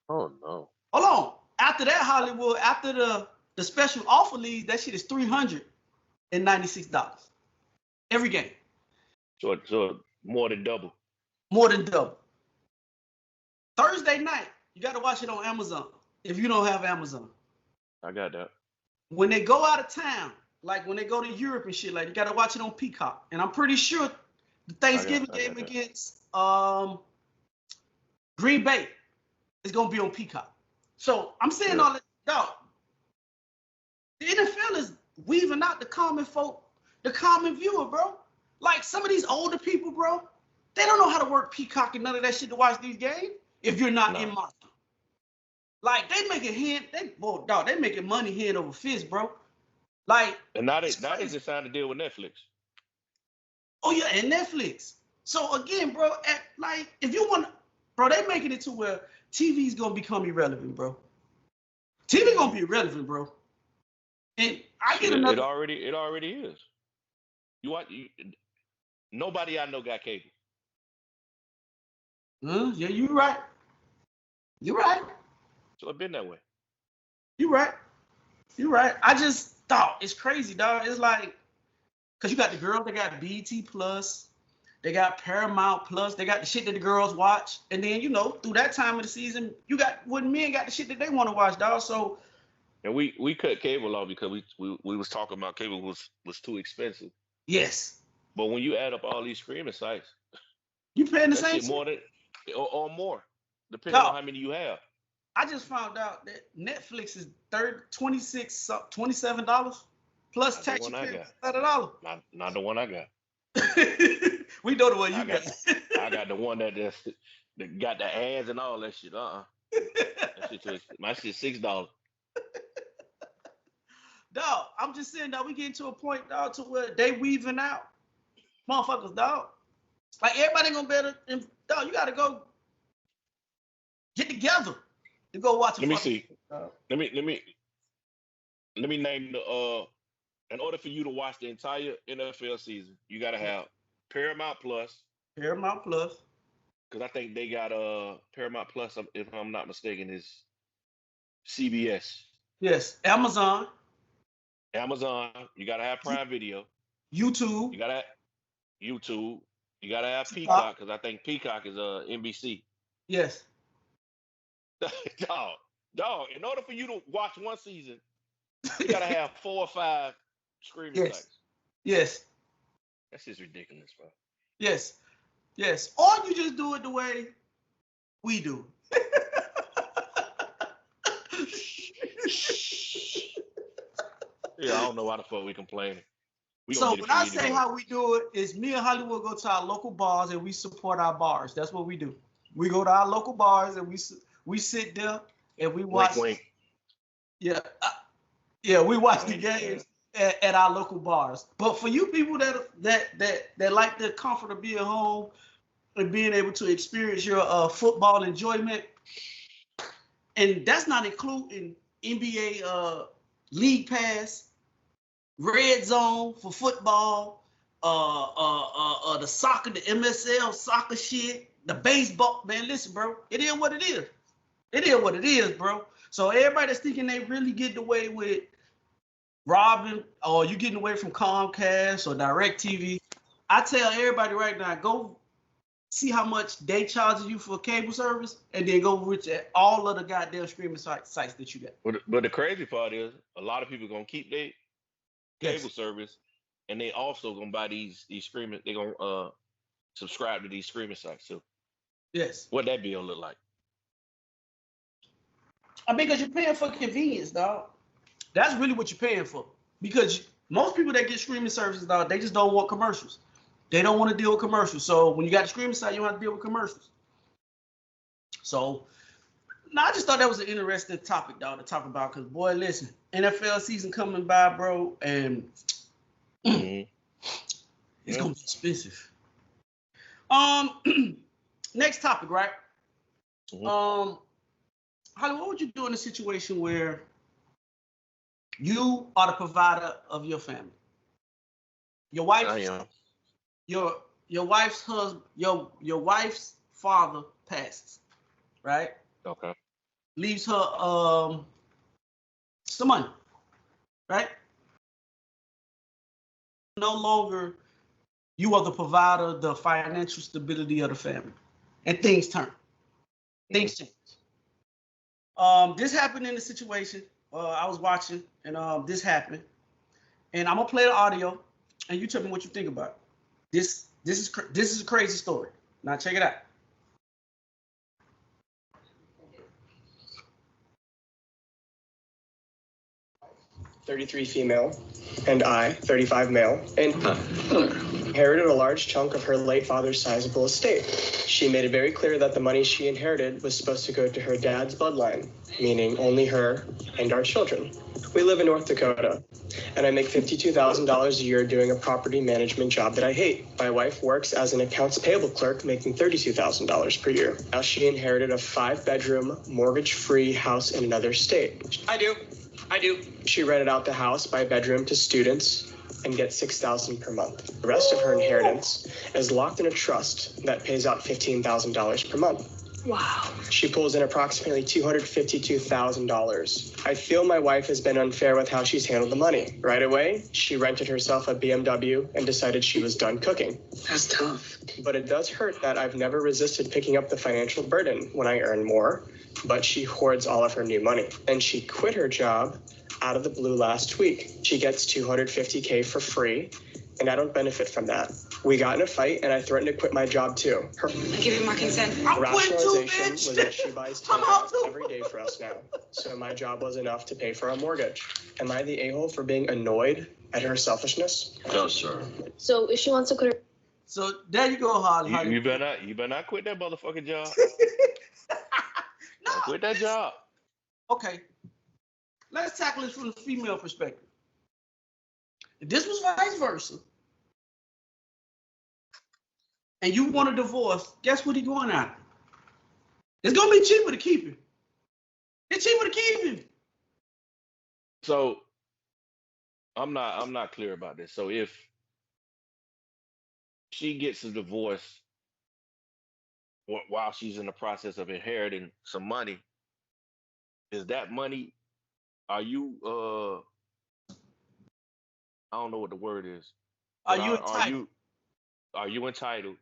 [SPEAKER 2] no.
[SPEAKER 1] Hold on. After that, Hollywood, after the special offer leaves, that shit is $396 every game.
[SPEAKER 2] So more than double.
[SPEAKER 1] More than double. Thursday night, you got to watch it on Amazon if you don't have Amazon.
[SPEAKER 2] I got that.
[SPEAKER 1] When they go out of town, like when they go to Europe and shit, like you got to watch it on Peacock. And I'm pretty sure the Thanksgiving game against Green Bay is gonna be on Peacock. So I'm saying all that, dog. The NFL is weaving out the common folk, the common viewer, bro. Like some of these older people, bro, they don't know how to work Peacock and none of that shit to watch these games if you're not in market. Like they making they making money hand over fist, bro. Like
[SPEAKER 2] and now they just signed a deal with Netflix.
[SPEAKER 1] Oh yeah, and Netflix. So again, bro, if you want, bro, they making it to where TV's gonna become irrelevant, bro. TV gonna be irrelevant, bro. And I get another.
[SPEAKER 2] It already is. Nobody I know got cable.
[SPEAKER 1] Yeah, you're right. You're right.
[SPEAKER 2] So it's been that way.
[SPEAKER 1] You're right. You're right. I just thought it's crazy, dog. It's like, cause you got the girls, they got BT Plus, they got Paramount Plus, they got the shit that the girls watch, and then through that time of the season, you got men got the shit that they want to watch, dog. So,
[SPEAKER 2] and we cut cable off because we was talking about cable was too expensive.
[SPEAKER 1] Yes.
[SPEAKER 2] But when you add up all these streaming sites,
[SPEAKER 1] you paying the same
[SPEAKER 2] more than or more, depending on how many you have.
[SPEAKER 1] I just found out that Netflix is $27 plus tax. $30.
[SPEAKER 2] Not the one I got.
[SPEAKER 1] We know the one you got.
[SPEAKER 2] I got the one that got the ads and all that shit. That shit my shit $6.
[SPEAKER 1] Dog, I'm just saying, dog, we getting to a point, dog, to where they weaving out motherfuckers, dog. Like everybody gonna better, and dog, you gotta go get together to go watch.
[SPEAKER 2] Let me see. Let me name the. In order for you to watch the entire NFL season, you gotta have Paramount Plus.
[SPEAKER 1] Paramount Plus.
[SPEAKER 2] Because I think they got Paramount Plus, if I'm not mistaken, is CBS.
[SPEAKER 1] Yes, Amazon.
[SPEAKER 2] You gotta have Prime Video.
[SPEAKER 1] YouTube.
[SPEAKER 2] You gotta have YouTube. You gotta have Peacock, because I think Peacock is NBC.
[SPEAKER 1] Yes.
[SPEAKER 2] Dog, Dog, in order for you to watch one season, you gotta have 4 or 5 streaming
[SPEAKER 1] Yes.
[SPEAKER 2] sites.
[SPEAKER 1] Yes.
[SPEAKER 2] That's just ridiculous, bro.
[SPEAKER 1] Yes. Yes. Or you just do it the way we do.
[SPEAKER 2] Yeah, I don't know why the fuck we complaining. We
[SPEAKER 1] So
[SPEAKER 2] gonna get
[SPEAKER 1] when
[SPEAKER 2] it
[SPEAKER 1] I
[SPEAKER 2] free
[SPEAKER 1] say
[SPEAKER 2] anyway.
[SPEAKER 1] how we do it is me and Hollywood go to our local bars and we support our bars. That's what we do. We go to our local bars and we sit there and we watch.
[SPEAKER 2] Wink, wink.
[SPEAKER 1] Yeah, we watch the
[SPEAKER 2] Wink,
[SPEAKER 1] games at our local bars. But for you people that like the comfort of being home and being able to experience your football enjoyment, and that's not including NBA League Pass, Red Zone for football, the soccer, the MSL soccer shit, the baseball. Man, listen, bro, it is what it is. It is what it is, bro. So everybody that's thinking they really getting away with robbing, or you getting away from Comcast or DirecTV, I tell everybody right now, go see how much they charge you for cable service, and then go with all of the goddamn streaming sites that you got.
[SPEAKER 2] But the crazy part is, a lot of people gonna keep their cable
[SPEAKER 1] Yes.
[SPEAKER 2] service, and they also gonna buy these streaming. They gonna subscribe to these streaming sites too.
[SPEAKER 1] Yes.
[SPEAKER 2] What that bill look like?
[SPEAKER 1] I mean, because you're paying for convenience, dog. That's really what you're paying for. Because most people that get streaming services, dog, they just don't want commercials. They don't want to deal with commercials. So when you got the streaming site, you don't have to deal with commercials. So, no, I just thought that was an interesting topic, dog, to talk about. Because, boy, listen, NFL season coming by, bro, and it's going to be expensive. Next topic, right? Holly, what would you do in a situation where you are the provider of your family? Your wife,
[SPEAKER 2] I am.
[SPEAKER 1] your wife's husband, your wife's father passes, right?
[SPEAKER 2] Okay.
[SPEAKER 1] Leaves her some money, right? No longer you are the provider, the financial stability of the family, and things turn, things change. This happened in the situation. I was watching, and this happened, and I'm gonna play the audio, and you tell me what you think about it. This is a crazy story. Now check it out.
[SPEAKER 6] 33 female, and I, 35 male, inherited a large chunk of her late father's sizable estate. She made it very clear that the money she inherited was supposed to go to her dad's bloodline, meaning only her and our children. We live in North Dakota, and I make $52,000 a year doing a property management job that I hate. My wife works as an accounts payable clerk, making $32,000 per year. Now she inherited a 5-bedroom, mortgage-free house in another state. I do. She rented out the house by bedroom to students and gets $6,000 per month. The rest of her inheritance is locked in a trust that pays out $15,000 per month. Wow. She pulls in approximately $252,000. I feel my wife has been unfair with how she's handled the money. Right away, she rented herself a BMW and decided she was done cooking. That's tough. But it does hurt that I've never resisted picking up the financial burden when I earn more, but she hoards all of her new money. And she quit her job out of the blue last week. She gets $250K for free, and I don't benefit from that. We got in a fight, and I threatened to quit my job too. Her
[SPEAKER 5] Give me my consent.
[SPEAKER 6] rationalization was that she buys 10 pounds every day for us now, so my job was enough to pay for our mortgage. Am I the a-hole for being annoyed at her selfishness?
[SPEAKER 2] No, sir.
[SPEAKER 7] So if she wants to quit her...
[SPEAKER 1] So there you go, Holly.
[SPEAKER 2] You better not quit that motherfucking job.
[SPEAKER 1] No,
[SPEAKER 2] Quit that job.
[SPEAKER 1] Okay. Let's tackle this from the female perspective. If this was vice versa, and you want a divorce, guess what he's going after? It's gonna be cheaper to keep him. It's cheaper to keep him.
[SPEAKER 2] So I'm not clear about this. So if she gets a divorce while she's in the process of inheriting some money, is that money, are you I don't know what the word is.
[SPEAKER 1] Are you entitled?
[SPEAKER 2] Are you entitled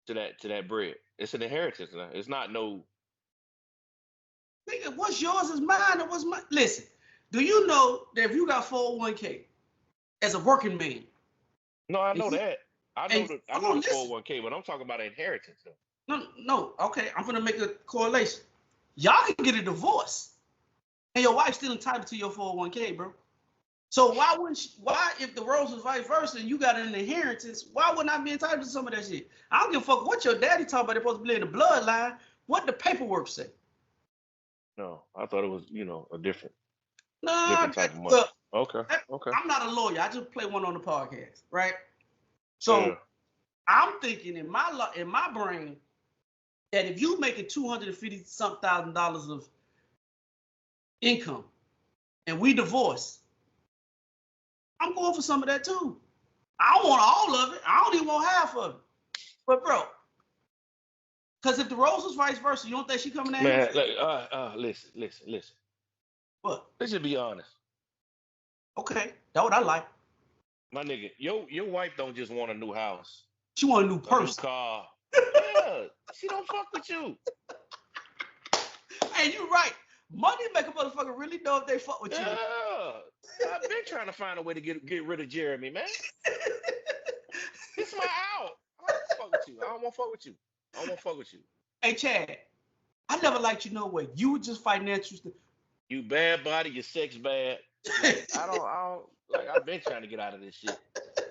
[SPEAKER 2] to that bread? It's an inheritance. It's not no.
[SPEAKER 1] Nigga, what's yours is mine and what's mine. Listen, do you know that if you got 401k as a working man?
[SPEAKER 2] No, I know that. I know the
[SPEAKER 1] listen.
[SPEAKER 2] 401k, but I'm talking about inheritance though.
[SPEAKER 1] No. Okay, I'm gonna make a correlation. Y'all can get a divorce, and your wife's still entitled to your 401k, bro. So why if the roles was vice versa and you got an inheritance, why wouldn't I be entitled to some of that shit? I don't give a fuck what your daddy talking about. They're supposed to be in the bloodline. What the paperwork say?
[SPEAKER 2] No, I thought it was, a different
[SPEAKER 1] No,
[SPEAKER 2] type of money.
[SPEAKER 1] look,
[SPEAKER 2] Okay.
[SPEAKER 1] I'm not a lawyer. I just play one on the podcast, right? So
[SPEAKER 2] Yeah.
[SPEAKER 1] I'm thinking in my brain that if you making $250-something thousand of income and we divorce, I'm going for some of that too. I don't want all of it. I don't even want half of it. But bro, because if the roles was vice versa, you don't think she coming at
[SPEAKER 2] Man,
[SPEAKER 1] him?
[SPEAKER 2] listen.
[SPEAKER 1] What?
[SPEAKER 2] Let's just be honest.
[SPEAKER 1] Okay, that's what I like.
[SPEAKER 2] My nigga, your wife don't just want a new house.
[SPEAKER 1] She want a new
[SPEAKER 2] A new
[SPEAKER 1] person.
[SPEAKER 2] car. Yeah, she don't fuck with you.
[SPEAKER 1] Hey, you right. Money make a motherfucker really know if they fuck with you.
[SPEAKER 2] Yeah. I've been trying to find a way to get rid of Jeremy, man. It's my out. I don't fuck with you. I don't want to fuck with you.
[SPEAKER 1] Hey, Chad, I never liked you no way. You were just financial.
[SPEAKER 2] You bad body, your sex bad. Like, I don't like. I've been trying to get out of this shit,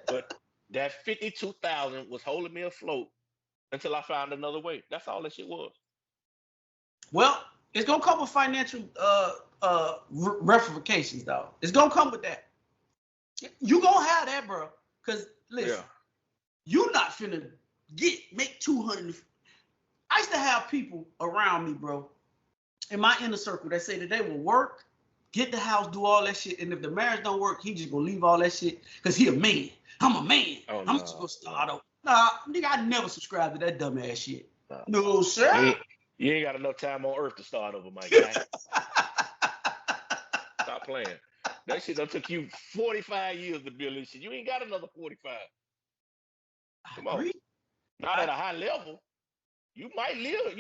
[SPEAKER 2] but that 52,000 was holding me afloat until I found another way. That's all that shit was.
[SPEAKER 1] Well, it's gonna come with financial ramifications, though. It's gonna come with that. You gonna have that, bro. Cause listen, you not finna make 200. I used to have people around me, bro, in my inner circle that say that they will work, get the house, do all that shit, and if the marriage don't work, he just gonna leave all that shit because he a man. I'm a man.
[SPEAKER 2] Oh,
[SPEAKER 1] I'm just gonna start over. Nah, nigga, I never subscribed to that dumbass shit. No, sir.
[SPEAKER 2] You ain't got enough time on earth to start over, my guy. Stop playing. That shit done took you 45 years to build this shit. You ain't got another 45. Come on. Not at a high level. You might live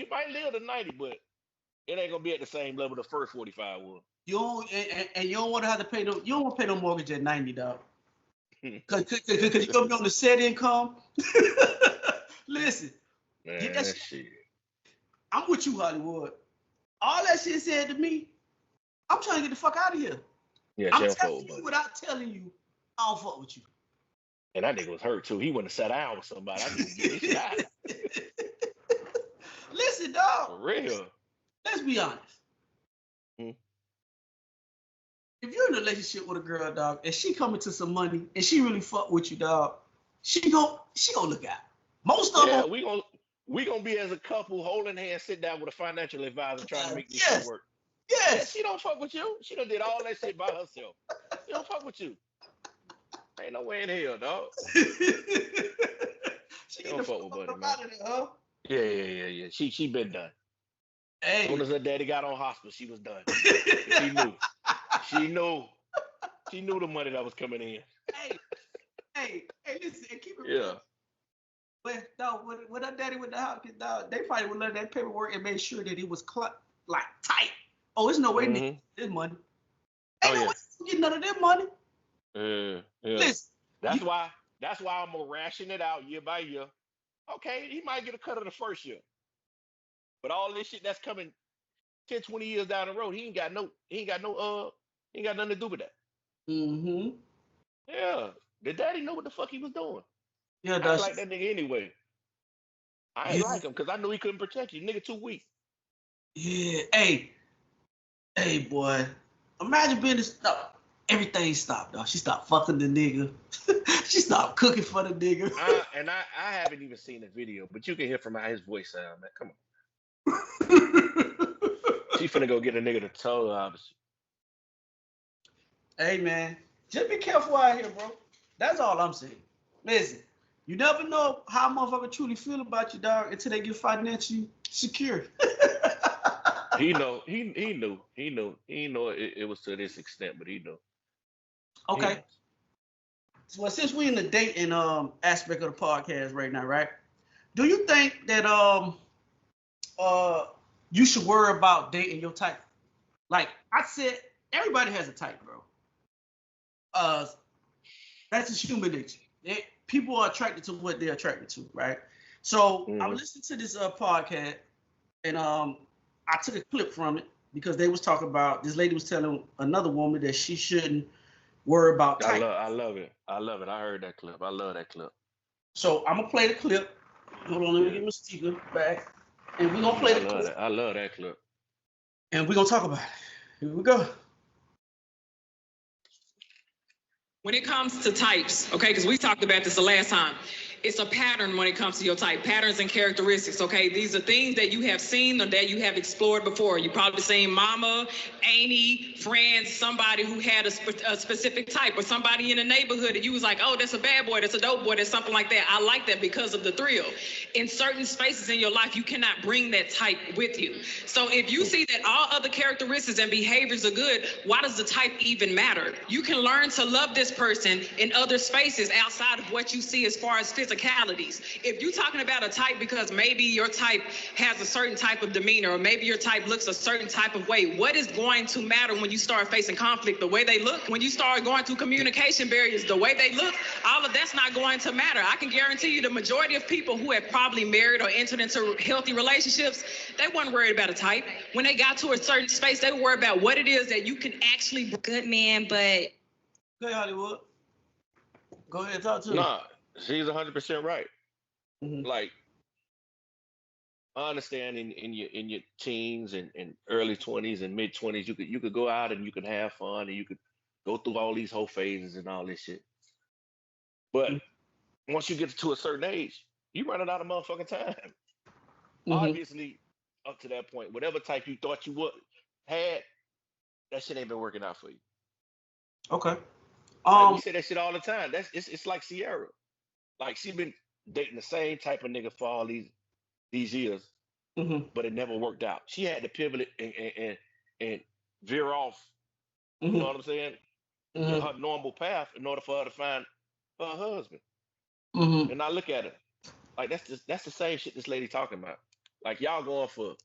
[SPEAKER 2] to 90, but it ain't gonna be at the same level the first 45 was.
[SPEAKER 1] You don't want to have to pay you don't want to pay no mortgage at 90, dog. Cause you're gonna be on the set income. Listen,
[SPEAKER 2] Man,
[SPEAKER 1] get that
[SPEAKER 2] shit.
[SPEAKER 1] I'm with you, Hollywood. All that shit said to me, I'm trying to get the fuck out of here.
[SPEAKER 2] Yeah,
[SPEAKER 1] I'm telling you without telling you, I don't fuck with you.
[SPEAKER 2] And that nigga was hurt too. He wouldn't have sat down with somebody. I need to get this shot.
[SPEAKER 1] Listen, dog.
[SPEAKER 2] For real.
[SPEAKER 1] Let's be honest. If you're in a relationship with a girl, dog, and she coming to some money and she really fuck with you, dog, she gonna look out. Most of them.
[SPEAKER 2] We gonna be as a couple holding hands, sit down with a financial advisor trying to make this shit work.
[SPEAKER 1] Yes.
[SPEAKER 2] Yeah, she don't fuck with you. She done did all that shit by herself. She don't fuck with you. Ain't no way in hell, dog.
[SPEAKER 1] She
[SPEAKER 2] don't fuck with buddy, man.
[SPEAKER 1] Huh?
[SPEAKER 2] Yeah. She been done.
[SPEAKER 1] Hey.
[SPEAKER 2] As soon as her daddy got on hospice, she was done. She knew. She knew the money that was coming in.
[SPEAKER 1] Hey, listen, and keep it
[SPEAKER 2] Yeah.
[SPEAKER 1] real. But dog, when her daddy went to the hospital, dog, they probably would learn that paperwork and made sure that it was like tight. Oh, there's no way nigga this money. Ain't no way you get none of that money.
[SPEAKER 2] Yeah.
[SPEAKER 1] Listen,
[SPEAKER 2] that's why I'm gonna ration it out year by year. Okay, he might get a cut of the first year. But all this shit that's coming 10, 20 years down the road, he ain't got nothing to do with that.
[SPEAKER 1] Mm-hmm.
[SPEAKER 2] Yeah. The daddy know what the fuck he was doing.
[SPEAKER 1] Yeah,
[SPEAKER 2] I ain't like that nigga anyway. I ain't like him because I knew he couldn't protect you. Nigga too weak.
[SPEAKER 1] Yeah. Hey, boy. Imagine being this. No, everything stopped, dog. She stopped fucking the nigga. She stopped cooking for the nigga.
[SPEAKER 2] I haven't even seen the video, but you can hear from how his voice sound, man. Come on. She finna go get a nigga to toe, obviously.
[SPEAKER 1] Hey, man. Just be careful out here, bro. That's all I'm saying. Listen, you never know how a motherfucker truly feel about you, dog, until they get financially secure.
[SPEAKER 2] He knew it was to this extent, but he knew.
[SPEAKER 1] Okay. Well, since we in the dating aspect of the podcast right now, right? Do you think that you should worry about dating your type Like I said, everybody has a type, bro. That's just human nature. People are attracted to what they're attracted to, right? So I was listening to this podcast, and I took a clip from it because they was talking about this lady was telling another woman that she shouldn't worry about type.
[SPEAKER 2] I love it. I heard that clip. I love that clip.
[SPEAKER 1] So I'm gonna play the clip. Hold on, let me get my speaker back, and we're gonna play the clip.
[SPEAKER 2] I love that clip.
[SPEAKER 1] And we're gonna talk about it. Here we go.
[SPEAKER 7] When it comes to types, okay, because we talked about this the last time, it's a pattern when it comes to your type, patterns and characteristics, okay? These are things that you have seen or that you have explored before. You probably seen mama, auntie, friends, somebody who had a specific type, or somebody in the neighborhood that you was like, oh, that's a bad boy, that's a dope boy, that's something like that. I like that because of the thrill. In certain spaces in your life, you cannot bring that type with you. So if you see that all other characteristics and behaviors are good, why does the type even matter? You can learn to love this person in other spaces outside of what you see as far as physicalities. If you're talking about a type because maybe your type has a certain type of demeanor, or maybe your type looks a certain type of way, what is going to matter when you start facing conflict? The way they look? When you start going through communication barriers, the way they look? All of that's not going to matter. I can guarantee you the majority of people who have probably married or entered into healthy relationships, they weren't worried about a type. When they got to a certain space, they were worried about what it is that you can actually be. Good man, but...
[SPEAKER 1] Hey, Hollywood. Go ahead, talk to me.
[SPEAKER 2] Nah, she's 100% right. Like, I understand in your teens and early 20s and mid 20s, you could go out and you could have fun and you could go through all these whole phases and all this shit. But once you get to a certain age, you running out of motherfucking time. Obviously, up to that point, whatever type you thought you had, that shit ain't been working out for you.
[SPEAKER 1] Okay.
[SPEAKER 2] Like we say that shit all the time. It's like Sierra. Like she been dating the same type of nigga for all these years, but it never worked out. She had to pivot and veer off. You know what I'm saying? Her normal path in order for her to find her husband. And I look at her like that's the same shit this lady talking about. Like y'all going for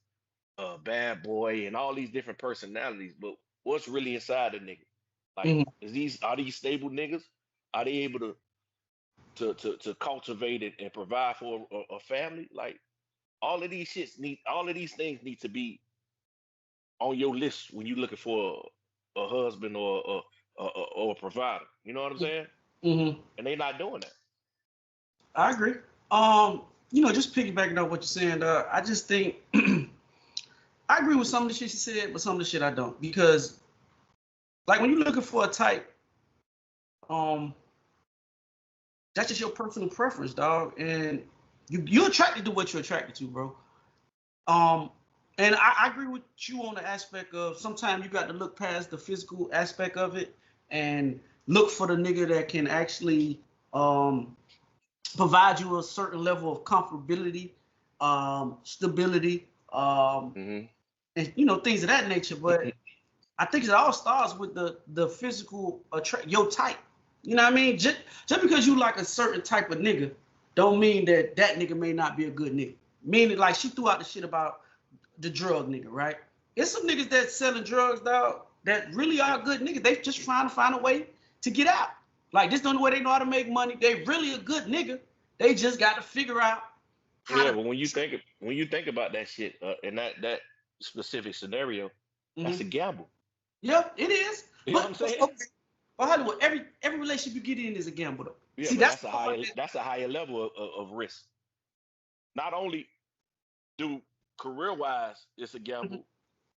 [SPEAKER 2] a bad boy and all these different personalities, but what's really inside the nigga? Like, are these stable niggas? Are they able to cultivate and provide for a family? Like, all of these things need to be on your list when you're looking for a husband or a provider. You know what I'm saying? And they not doing that.
[SPEAKER 1] I agree. Just piggybacking on what you're saying, I just think I agree with some of the shit she said, but some of the shit I don't, because like when you're looking for a type, that's just your personal preference, dog, and you're attracted to what you're attracted to, bro. And I agree with you on the aspect of sometimes you got to look past the physical aspect of it and look for the nigga that can actually provide you a certain level of comfortability, stability, and things of that nature. But I think it all starts with the physical your type. You know what I mean? Just because you like a certain type of nigga, don't mean that nigga may not be a good nigga. Meaning, like she threw out the shit about the drug nigga, right? It's some niggas that selling drugs, dog, that really are good niggas. They just trying to find a way to get out. Like this the only way they know how to make money. They really a good nigga. They just got to figure out.
[SPEAKER 2] But when you think about that shit in that specific scenario, that's a gamble.
[SPEAKER 1] Yeah, it is.
[SPEAKER 2] You know what I'm saying?
[SPEAKER 1] Okay. But Hollywood, every relationship you get in is a gamble, though.
[SPEAKER 2] Yeah,
[SPEAKER 1] see,
[SPEAKER 2] that's a higher level of risk. Not only do career-wise it's a gamble,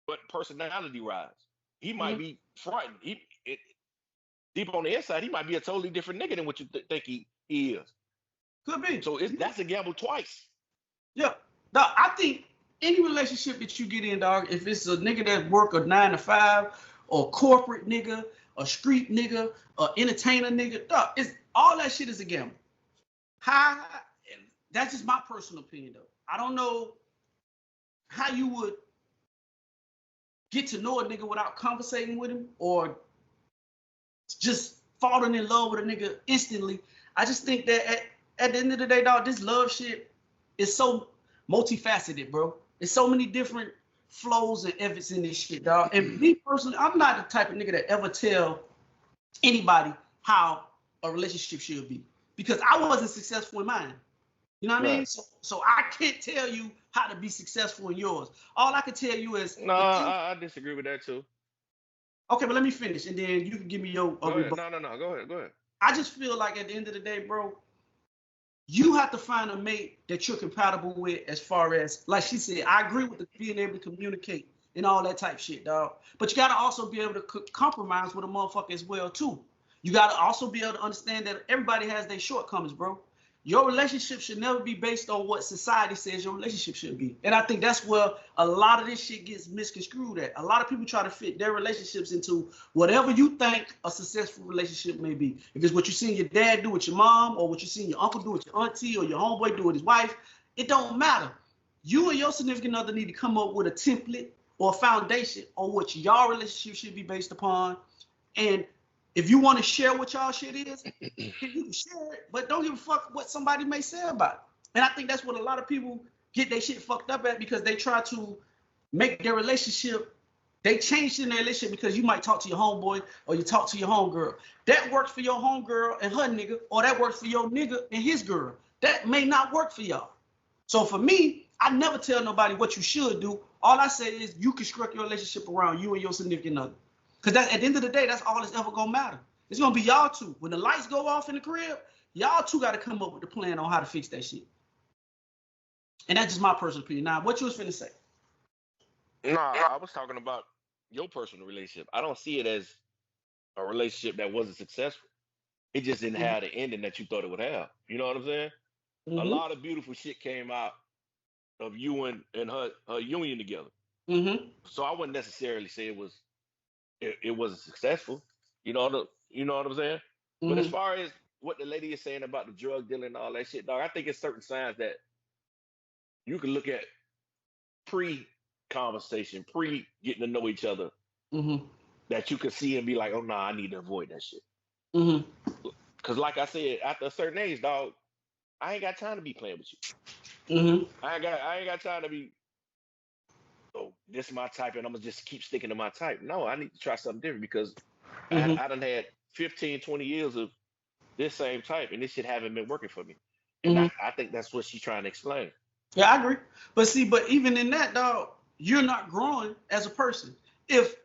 [SPEAKER 2] but personality-wise, he might be frightened. Deep on the inside, he might be a totally different nigga than what you think he is.
[SPEAKER 1] Could be.
[SPEAKER 2] So that's a gamble twice.
[SPEAKER 1] Yeah. Dog, I think any relationship that you get in, dog, if it's a nigga that work a 9 to 5, or corporate nigga, a street nigga, a entertainer nigga, dog, all that shit is a gamble. That's just my personal opinion, though. I don't know how you would get to know a nigga without conversating with him or just falling in love with a nigga instantly. I just think that at the end of the day, dog, this love shit is so multifaceted, bro. There's so many different flows and efforts in this shit, dog. And me personally, I'm not the type of nigga that ever tell anybody how a relationship should be, because I wasn't successful in mine. You know what I mean? So I can't tell you how to be successful in yours. All I can tell you is
[SPEAKER 2] No, I disagree with that too.
[SPEAKER 1] okay, but let me finish, and then you can give me your rebuttal.
[SPEAKER 2] No. Go ahead.
[SPEAKER 1] I just feel like at the end of the day, bro, you have to find a mate that you're compatible with, as far as, like she said, I agree with the being able to communicate and all that type shit, dog. But you got to also be able to compromise with a motherfucker as well, too. You got to also be able to understand that everybody has their shortcomings, bro. Your relationship should never be based on what society says your relationship should be. And I think that's where a lot of this shit gets misconstrued at. A lot of people try to fit their relationships into whatever you think a successful relationship may be. If it's what you seen your dad do with your mom, or what you seen your uncle do with your auntie, or your homeboy do with his wife, it don't matter. You and your significant other need to come up with a template or a foundation on what y'all relationship should be based upon. And if you want to share what y'all shit is, you can share it, but don't give a fuck what somebody may say about it. And I think that's what a lot of people get their shit fucked up at, because they try to make their relationship, they change in their relationship because you might talk to your homeboy or you talk to your homegirl. That works for your homegirl and her nigga, or that works for your nigga and his girl. That may not work for y'all. So for me, I never tell nobody what you should do. All I say is you construct your relationship around you and your significant other. Because at the end of the day, that's all that's ever going to matter. It's going to be y'all two. When the lights go off in the crib, y'all two got to come up with a plan on how to fix that shit. And that's just my personal opinion. Now, what you was finna say?
[SPEAKER 2] Nah, I was talking about your personal relationship. I don't see it as a relationship that wasn't successful. It just didn't have the ending that you thought it would have. You know what I'm saying? A lot of beautiful shit came out of you and her union together. So I wouldn't necessarily say it wasn't successful. You know what I'm saying? But as far as what the lady is saying about the drug dealing and all that shit, dog, I think it's certain signs that you can look at pre-conversation, pre-getting to know each other, that you can see and be like, oh, nah, I need to avoid that shit. Because like I said, after a certain age, dog, I ain't got time to be playing with you. I ain't got time to be, oh, this is my type and I'm going to just keep sticking to my type. No, I need to try something different, because I done had 15, 20 years of this same type, and this shit haven't been working for me. And I think that's what she's trying to explain.
[SPEAKER 1] Yeah, I agree. But see, but even in that, dog, you're not growing as a person. If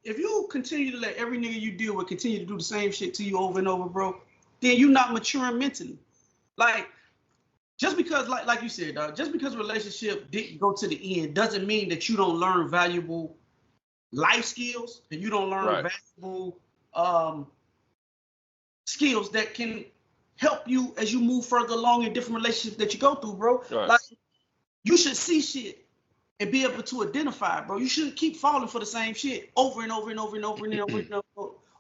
[SPEAKER 1] you continue to let every nigga you deal with continue to do the same shit to you over and over, bro, then you're not maturing mentally. Like, just because, like you said, dog, just because a relationship didn't go to the end doesn't mean that you don't learn valuable life skills and you don't learn valuable skills that can help you as you move further along in different relationships that you go through, bro. Like, you should see shit and be able to identify, bro. You shouldn't keep falling for the same shit over and over and over and over and over and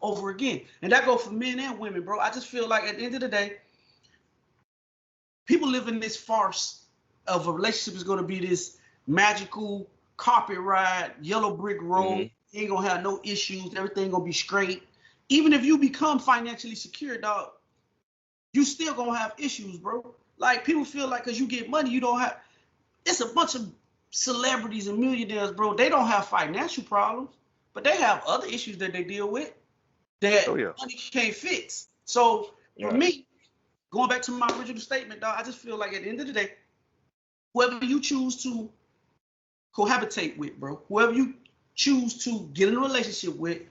[SPEAKER 1] over again. And that goes for men and women, bro. I just feel like at the end of the day, people live in this farce of a relationship is going to be this magical carpet ride, yellow brick road. You ain't going to have no issues. Everything going to be straight. Even if you become financially secure, dog, you still going to have issues, bro. Like, people feel like because you get money, you don't have. It's a bunch of celebrities and millionaires, bro. They don't have financial problems, but they have other issues that they deal with that money can't fix. So for me, going back to my original statement, dog, I just feel like at the end of the day, whoever you choose to cohabitate with, bro, whoever you choose to get in a relationship with,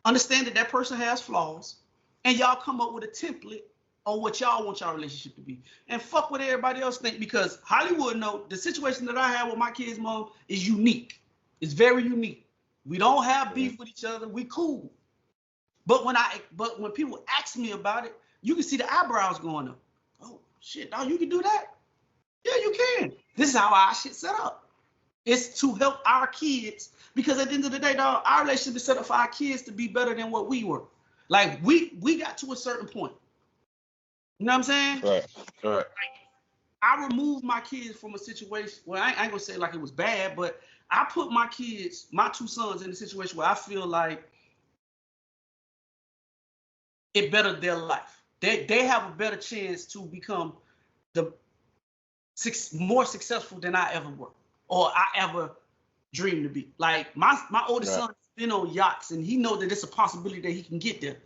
[SPEAKER 1] understand that that person has flaws, and y'all come up with a template on what y'all want y'all relationship to be. And fuck what everybody else think, because Hollywood know the situation that I have with my kids' mom is unique. It's very unique. We don't have beef with each other. We cool. But when people ask me about it, you can see the eyebrows going up. Oh shit, dog, you can do that? Yeah, you can. This is how our shit set up. It's to help our kids, because at the end of the day, dog, our relationship is set up for our kids to be better than what we were. Like, we got to a certain point. You know what I'm saying?
[SPEAKER 2] Right.
[SPEAKER 1] I removed my kids from a situation. Well, I ain't gonna say like it was bad, but I put my kids, my two sons, in a situation where I feel like it bettered their life. They have a better chance to become more successful than I ever were, or I ever dream to be. Like my oldest
[SPEAKER 2] Right.
[SPEAKER 1] son has been on yachts, and he knows that it's a possibility that he can get there.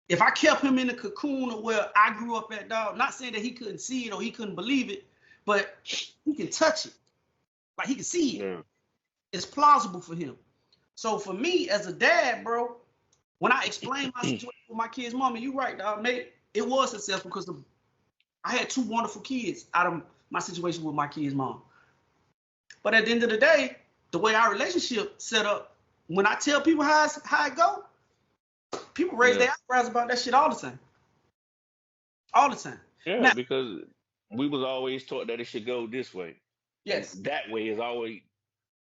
[SPEAKER 1] If I kept him in the cocoon of where I grew up at, dog, not saying that he couldn't see it or he couldn't believe it, but he can touch it. Like he can see it.
[SPEAKER 2] Yeah.
[SPEAKER 1] It's plausible for him. So for me as a dad, bro, when I explained my situation with my kid's mom, and you're right, dog, Nate, it was successful because I had 2 wonderful kids out of my situation with my kid's mom. But at the end of the day, the way our relationship set up, when I tell people how it go, people raise their eyebrows about that shit all the time. All the time.
[SPEAKER 2] Yeah,
[SPEAKER 1] Now,
[SPEAKER 2] because we was always taught that it should go this way.
[SPEAKER 1] yes.
[SPEAKER 2] That way is always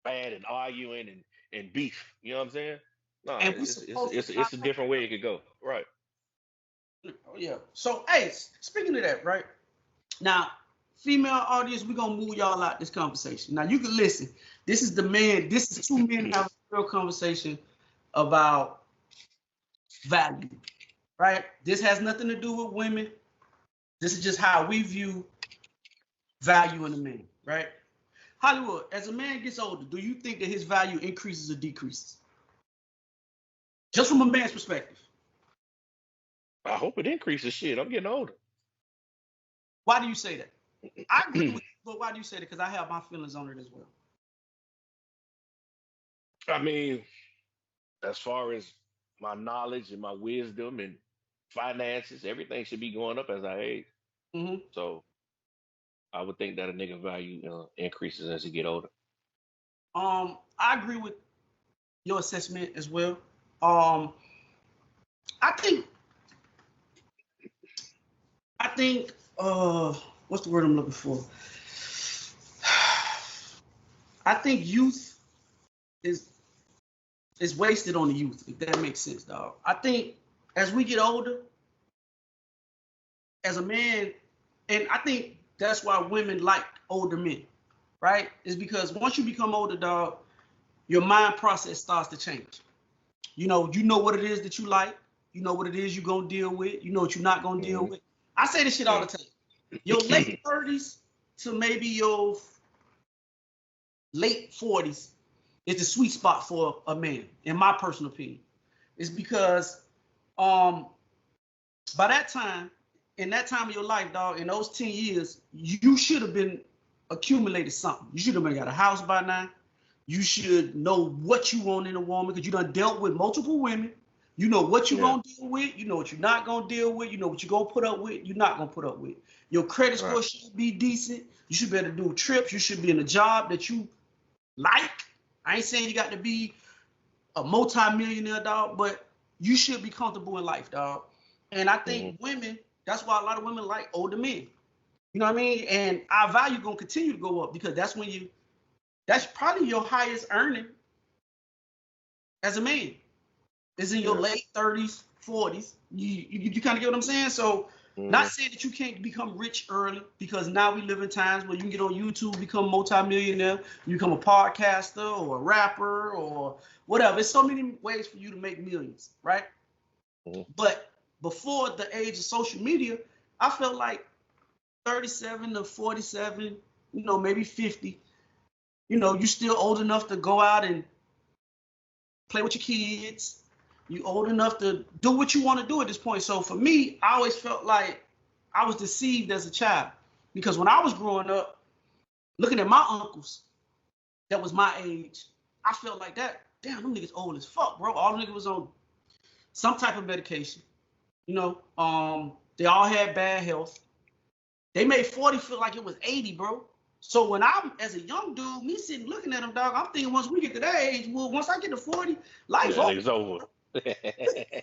[SPEAKER 2] bad and arguing and beef. You know what I'm saying? No,
[SPEAKER 1] And we supposed to
[SPEAKER 2] it's a different way it could go. Right.
[SPEAKER 1] Oh, yeah. So, hey, speaking of that, right? Now, female audience, we're going to move y'all out this conversation. Now, you can listen. This is 2 men having a real conversation about value, right? This has nothing to do with women. This is just how we view value in a man, right? Hollywood, as a man gets older, do you think that his value increases or decreases? Just from a man's perspective.
[SPEAKER 2] I hope it increases. Shit, I'm getting older.
[SPEAKER 1] Why do you say that? I agree with you, but why do you say that? Because I have my feelings on it as well.
[SPEAKER 2] I mean, as far as my knowledge and my wisdom and finances, everything should be going up as I age.
[SPEAKER 1] Mm-hmm.
[SPEAKER 2] So I would think that a nigga value increases as he get older.
[SPEAKER 1] I agree with your assessment as well. I think what's the word I'm looking for? I think youth is wasted on the youth, if that makes sense, dog. I think as we get older, as a man, and I think that's why women like older men, right? Is because once you become older, dog, your mind process starts to change. You know what it is that you like. You know what it is you're going to deal with. You know what you're not going to deal with. I say this shit all the time. Your late 30s to maybe your late 40s is the sweet spot for a man, in my personal opinion. It's because by that time, in that time of your life, dog, in those 10 years, you should have been accumulated something. You should have got a house by now. You should know what you want in a woman because you done dealt with multiple women. You know what you're going to deal with. You know what you're not going to deal with. You know what you're going to put up with. You're not going to put up with. Your credit score should be decent. You should be able to do trips. You should be in a job that you like. I ain't saying you got to be a multi-millionaire, dog, but you should be comfortable in life, dog. And I think women, that's why a lot of women like older men. You know what I mean? And our value going to continue to go up because that's when that's probably your highest earning as a man. Is in your late 30s, 40s. You kind of get what I'm saying? So not saying that you can't become rich early because now we live in times where you can get on YouTube, become multi-millionaire, you become a podcaster or a rapper or whatever. There's so many ways for you to make millions, right? But before the age of social media, I felt like 37 to 47, maybe 50, you're still old enough to go out and play with your kids. You old enough to do what you want to do at this point. So for me, I always felt like I was deceived as a child because when I was growing up, looking at my uncles that was my age, I felt like that. Damn, them niggas old as fuck, bro. All the niggas was on some type of medication. They all had bad health. They made 40 feel like it was 80, bro. So when I'm, as a young dude, me sitting looking at them, dog, I'm thinking once we get to that age, well, once I get to 40, life
[SPEAKER 2] over.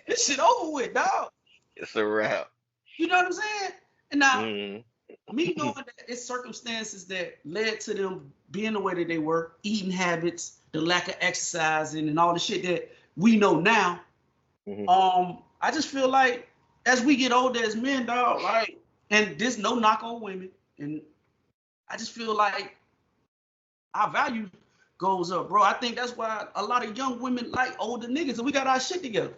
[SPEAKER 1] This shit over with, dog.
[SPEAKER 2] It's a wrap.
[SPEAKER 1] You know what I'm saying? And now, me knowing that it's circumstances that led to them being the way that they were, eating habits, the lack of exercising, and all the shit that we know now. I just feel like as we get older as men, dog, like, and there's no knock on women, and I just feel like our value goes up, bro. I think that's why a lot of young women like older niggas, and we got our shit together.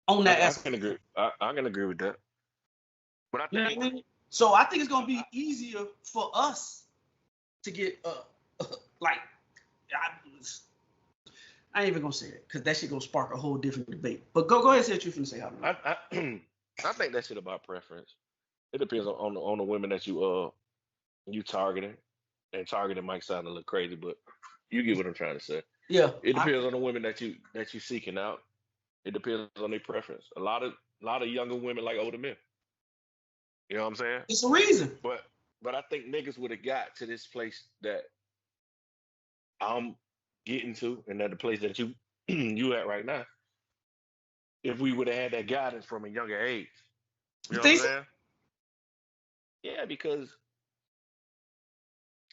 [SPEAKER 1] On that
[SPEAKER 2] I can agree. I can agree with that. But I think,
[SPEAKER 1] you know what I mean? So I think it's gonna be easier for us to get like, I ain't even gonna say it because that shit gonna spark a whole different debate. But go ahead and say what you finna say, Hollywood.
[SPEAKER 2] I think that shit about preference. It depends on the women that you targeting. And targeting might sound a little crazy, but you get what I'm trying to say.
[SPEAKER 1] Yeah.
[SPEAKER 2] It depends on the women that you seeking out. It depends on their preference. A lot of younger women like older men. You know what I'm saying?
[SPEAKER 1] It's a reason.
[SPEAKER 2] But I think niggas would have got to this place that I'm getting to, and at the place that you you at right now, if we would have had that guidance from a younger age. You know what I'm saying? Yeah, because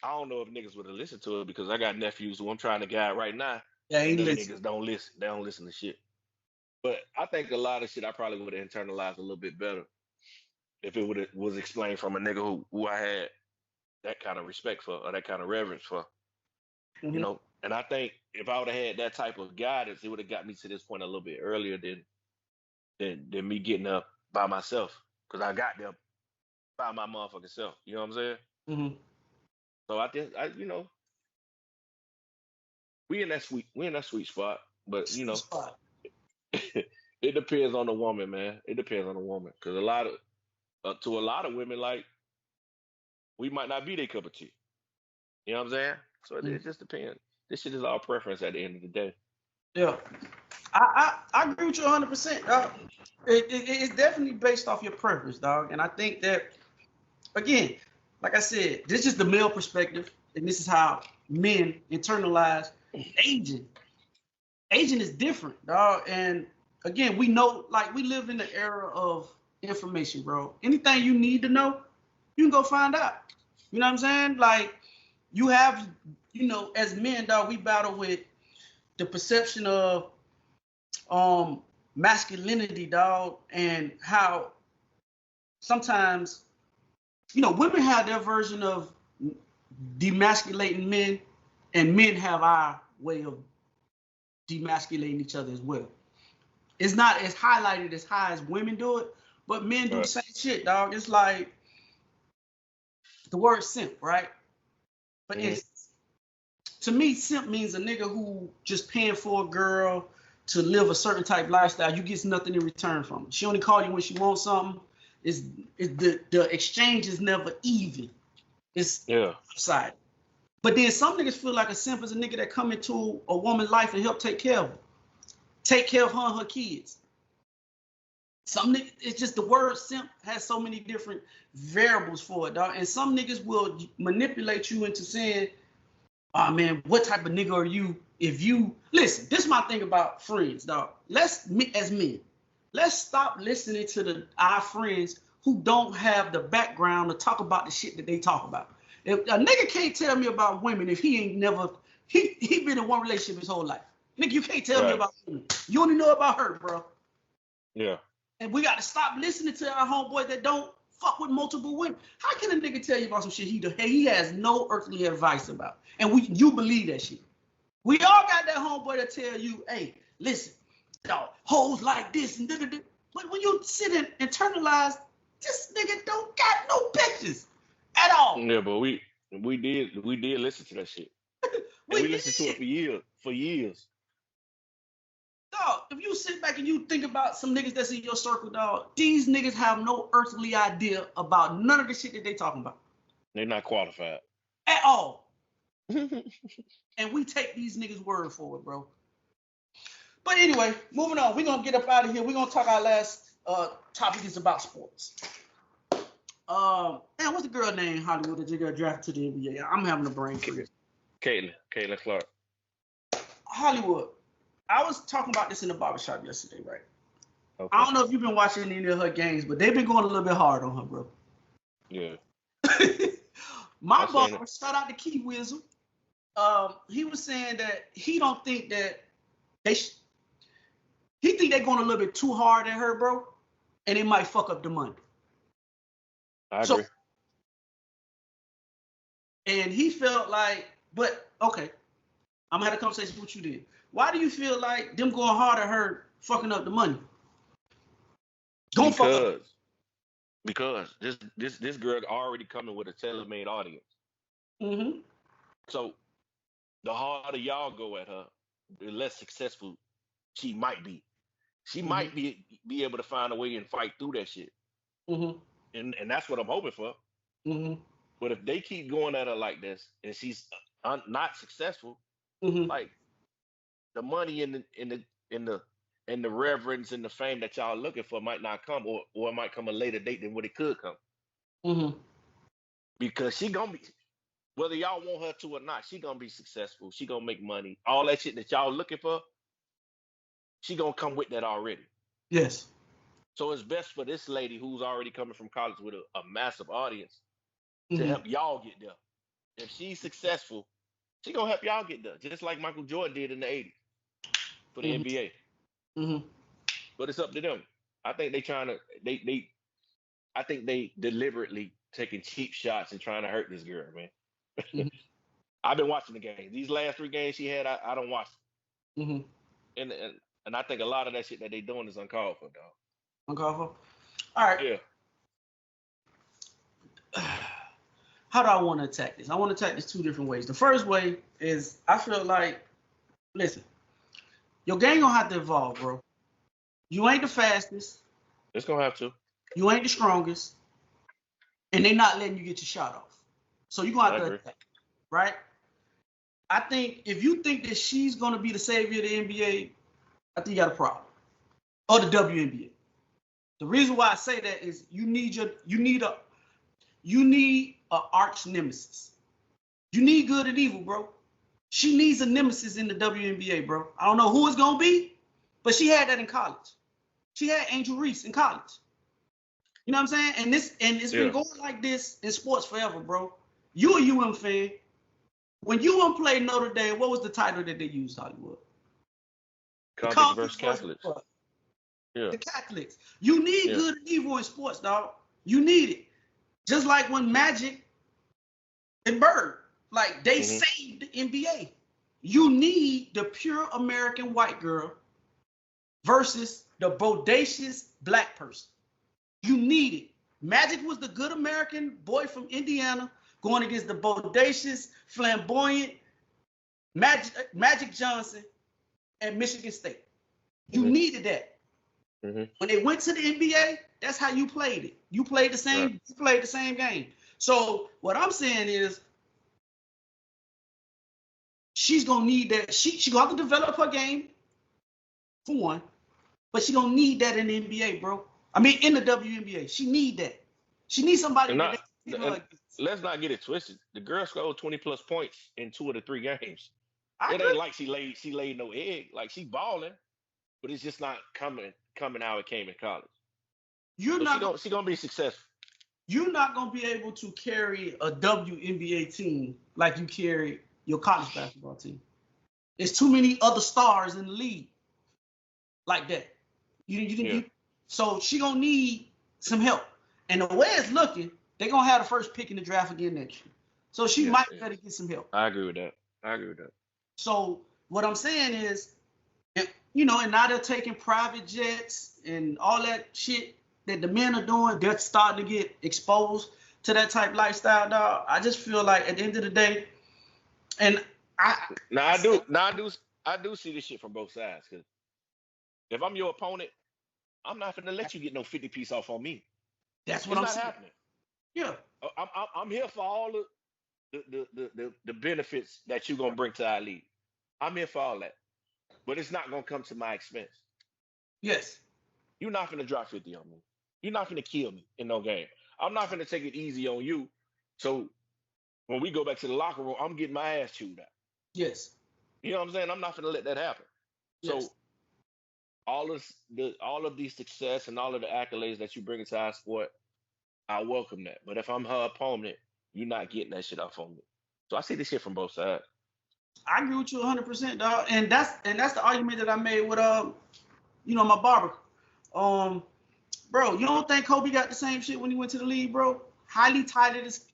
[SPEAKER 2] I don't know if niggas would have listened to it because I got nephews who I'm trying to guide right now.
[SPEAKER 1] Yeah,
[SPEAKER 2] and them niggas don't listen. They don't listen to shit. But I think a lot of shit I probably would have internalized a little bit better if it was explained from a nigga who I had that kind of respect for or that kind of reverence for.
[SPEAKER 1] Mm-hmm.
[SPEAKER 2] You know, and I think if I would have had that type of guidance, it would have got me to this point a little bit earlier than me getting up by myself. Because I got there by my motherfucking self. You know what I'm saying?
[SPEAKER 1] Mm-hmm.
[SPEAKER 2] So you know, we in that sweet spot. But you know, it depends on the woman, man. It depends on the woman. Because to a lot of women, like, we might not be their cup of tea. You know what I'm saying? So it just depends. This shit is all preference at the end of the day.
[SPEAKER 1] Yeah. I agree with you 100%, dog. It's definitely based off your preference, dog. And I think that, again, like I said, this is the male perspective, and this is how men internalize aging. Aging is different, dog. And again, we know, like, we live in the era of information, bro. Anything you need to know, you can go find out. You know what I'm saying? Like, you have, you know, as men, dog, we battle with the perception of masculinity, dog, and how sometimes, you know, women have their version of demasculating men, and men have our way of demasculating each other as well. It's not as highlighted as high as women do it, but men do the same shit, dog. It's like the word simp, right? For instance, to me, simp means a nigga who just paying for a girl to live a certain type lifestyle. You get nothing in return from it. She only call you when she wants something. The exchange is never even. It's upside. But then some niggas feel like a simp is a nigga that come into a woman's life and help take care of her. Take care of her and her kids. Some niggas, it's just the word simp has so many different variables for it, dog. And some niggas will manipulate you into saying, oh man, what type of nigga are you? If you listen, this is my thing about friends, dog. As men, let's stop listening to our friends who don't have the background to talk about the shit that they talk about. If a nigga can't tell me about women if he ain't never he been in one relationship his whole life. Nigga, you can't tell me about women. You only know about her, bro.
[SPEAKER 2] Yeah.
[SPEAKER 1] And we got to stop listening to our homeboy that don't fuck with multiple women. How can a nigga tell you about some shit he has no earthly advice about? And you believe that shit. We all got that homeboy that tell you, hey, listen, dog, hoes like this and da-da-da. But when you sit and internalize, this nigga don't got no pictures at all.
[SPEAKER 2] Yeah, but we did listen to that shit. we listened to it for years.
[SPEAKER 1] Dog, if you sit back and you think about some niggas that's in your circle, dog, these niggas have no earthly idea about none of the shit that they talking about.
[SPEAKER 2] They're not qualified.
[SPEAKER 1] At all. And we take these niggas' word for it, bro. But anyway, moving on. We're going to get up out of here. We're going to talk our last topic is about sports. What's the girl name, Hollywood, that you got drafted to the NBA? I'm having a brain freeze.
[SPEAKER 2] Caitlin Clark.
[SPEAKER 1] Hollywood. I was talking about this in the barbershop yesterday, right?
[SPEAKER 2] Okay.
[SPEAKER 1] I don't know if you've been watching any of her games, but they've been going a little bit hard on her, bro.
[SPEAKER 2] Yeah.
[SPEAKER 1] My barber, shout out to Key Whistle, he was saying that he don't think that he think they're going a little bit too hard at her, bro, and it might fuck up the money.
[SPEAKER 2] I agree.
[SPEAKER 1] And he felt like, but okay, I'm gonna have a conversation with what you did. Why do you feel like them going hard at her fucking up the money?
[SPEAKER 2] Because this girl already coming with a tailor-made audience.
[SPEAKER 1] Mm-hmm.
[SPEAKER 2] So the harder y'all go at her, the less successful she might be. She might be able to find a way and fight through that shit. And that's what I'm hoping for. But if they keep going at her like this and she's not successful, like the money and the reverence and the fame that y'all looking for might not come, or it might come a later date than what it could come. Because she gonna be, whether y'all want her to or not, she gonna be successful. She gonna make money. All that shit that y'all looking for, she gonna come with that already.
[SPEAKER 1] Yes.
[SPEAKER 2] So it's best for this lady who's already coming from college with a massive audience to help y'all get there. If she's successful, she gonna help y'all get there, just like Michael Jordan did in the 80s for the NBA. But it's up to them. I think they trying to I think they deliberately taking cheap shots and trying to hurt this girl, man. I've been watching the game. These last 3 games she had, I don't watch. And I think a lot of that shit that they doing is uncalled for, dog.
[SPEAKER 1] Uncalled for? All right.
[SPEAKER 2] Yeah.
[SPEAKER 1] How do I want to attack this? I want to attack this 2 different ways. The first way is I feel like, listen, your game gonna have to evolve, bro. You ain't the fastest.
[SPEAKER 2] It's gonna have to.
[SPEAKER 1] You ain't the strongest. And they not letting you get your shot off. So you're gonna have to attack, right? I think if you think that she's gonna be the savior of the NBA, I think you got a problem. Or the WNBA. The reason why I say that is you need a arch nemesis. You need good and evil, bro. She needs a nemesis in the WNBA, bro. I don't know who it's gonna be, but she had that in college. She had Angel Reese in college. You know what I'm saying? And it's been going like this in sports forever, bro. You a UM fan. When UM played Notre Dame, what was the title that they used, Hollywood?
[SPEAKER 2] Convicts versus Catholics. Yeah.
[SPEAKER 1] The Catholics. You need good and evil in sports, dog. You need it. Just like when Magic and Bird, like they saved the NBA. You need the pure American white girl versus the bodacious black person. You need it. Magic was the good American boy from Indiana going against the bodacious, flamboyant Magic Johnson at Michigan State. You needed that. When they went to the NBA, that's how you played it. You played the same. You played the same game. So what I'm saying is, she's gonna need that. She gonna have to develop her game for one, but she gonna need that in the NBA, bro. I mean, in the WNBA, she need that. She needs somebody.
[SPEAKER 2] Let's not get it twisted. The girl scored 20+ points in 2 of the 3 games. It ain't like she laid no egg. Like, she balling, but it's just not coming how it came in college. She gonna be successful.
[SPEAKER 1] You're not gonna be able to carry a WNBA team like you carry your college basketball team. There's too many other stars in the league like that. So she gonna need some help. And the way it's looking, they're gonna have the first pick in the draft again next year. So she might better get some help.
[SPEAKER 2] I agree with that.
[SPEAKER 1] So what I'm saying is, and now they're taking private jets and all that shit that the men are doing. They're starting to get exposed to that type of lifestyle, dog. I just feel like at the end of the day, and
[SPEAKER 2] I do see this shit from both sides. Because if I'm your opponent, I'm not gonna let you get no 50 piece off on me.
[SPEAKER 1] That's what I'm saying.
[SPEAKER 2] Happening.
[SPEAKER 1] Yeah,
[SPEAKER 2] I'm here for all the benefits that you're gonna bring to our league. I'm here for all that, but it's not gonna come to my expense.
[SPEAKER 1] Yes,
[SPEAKER 2] you're not gonna drop 50 on me. You're not gonna kill me in no game. I'm not gonna take it easy on you. So when we go back to the locker room, I'm getting my ass chewed out.
[SPEAKER 1] Yes.
[SPEAKER 2] You know what I'm saying? I'm not gonna let that happen. Yes. So all of the success and all of the accolades that you bring into our sport, I welcome that. But if I'm her opponent, you're not getting that shit off on me. So I see this shit from both sides.
[SPEAKER 1] I agree with you 100%, dog. And that's the argument that I made with my barber. Bro, you don't think Kobe got the same shit when he went to the league, bro? Highly touted as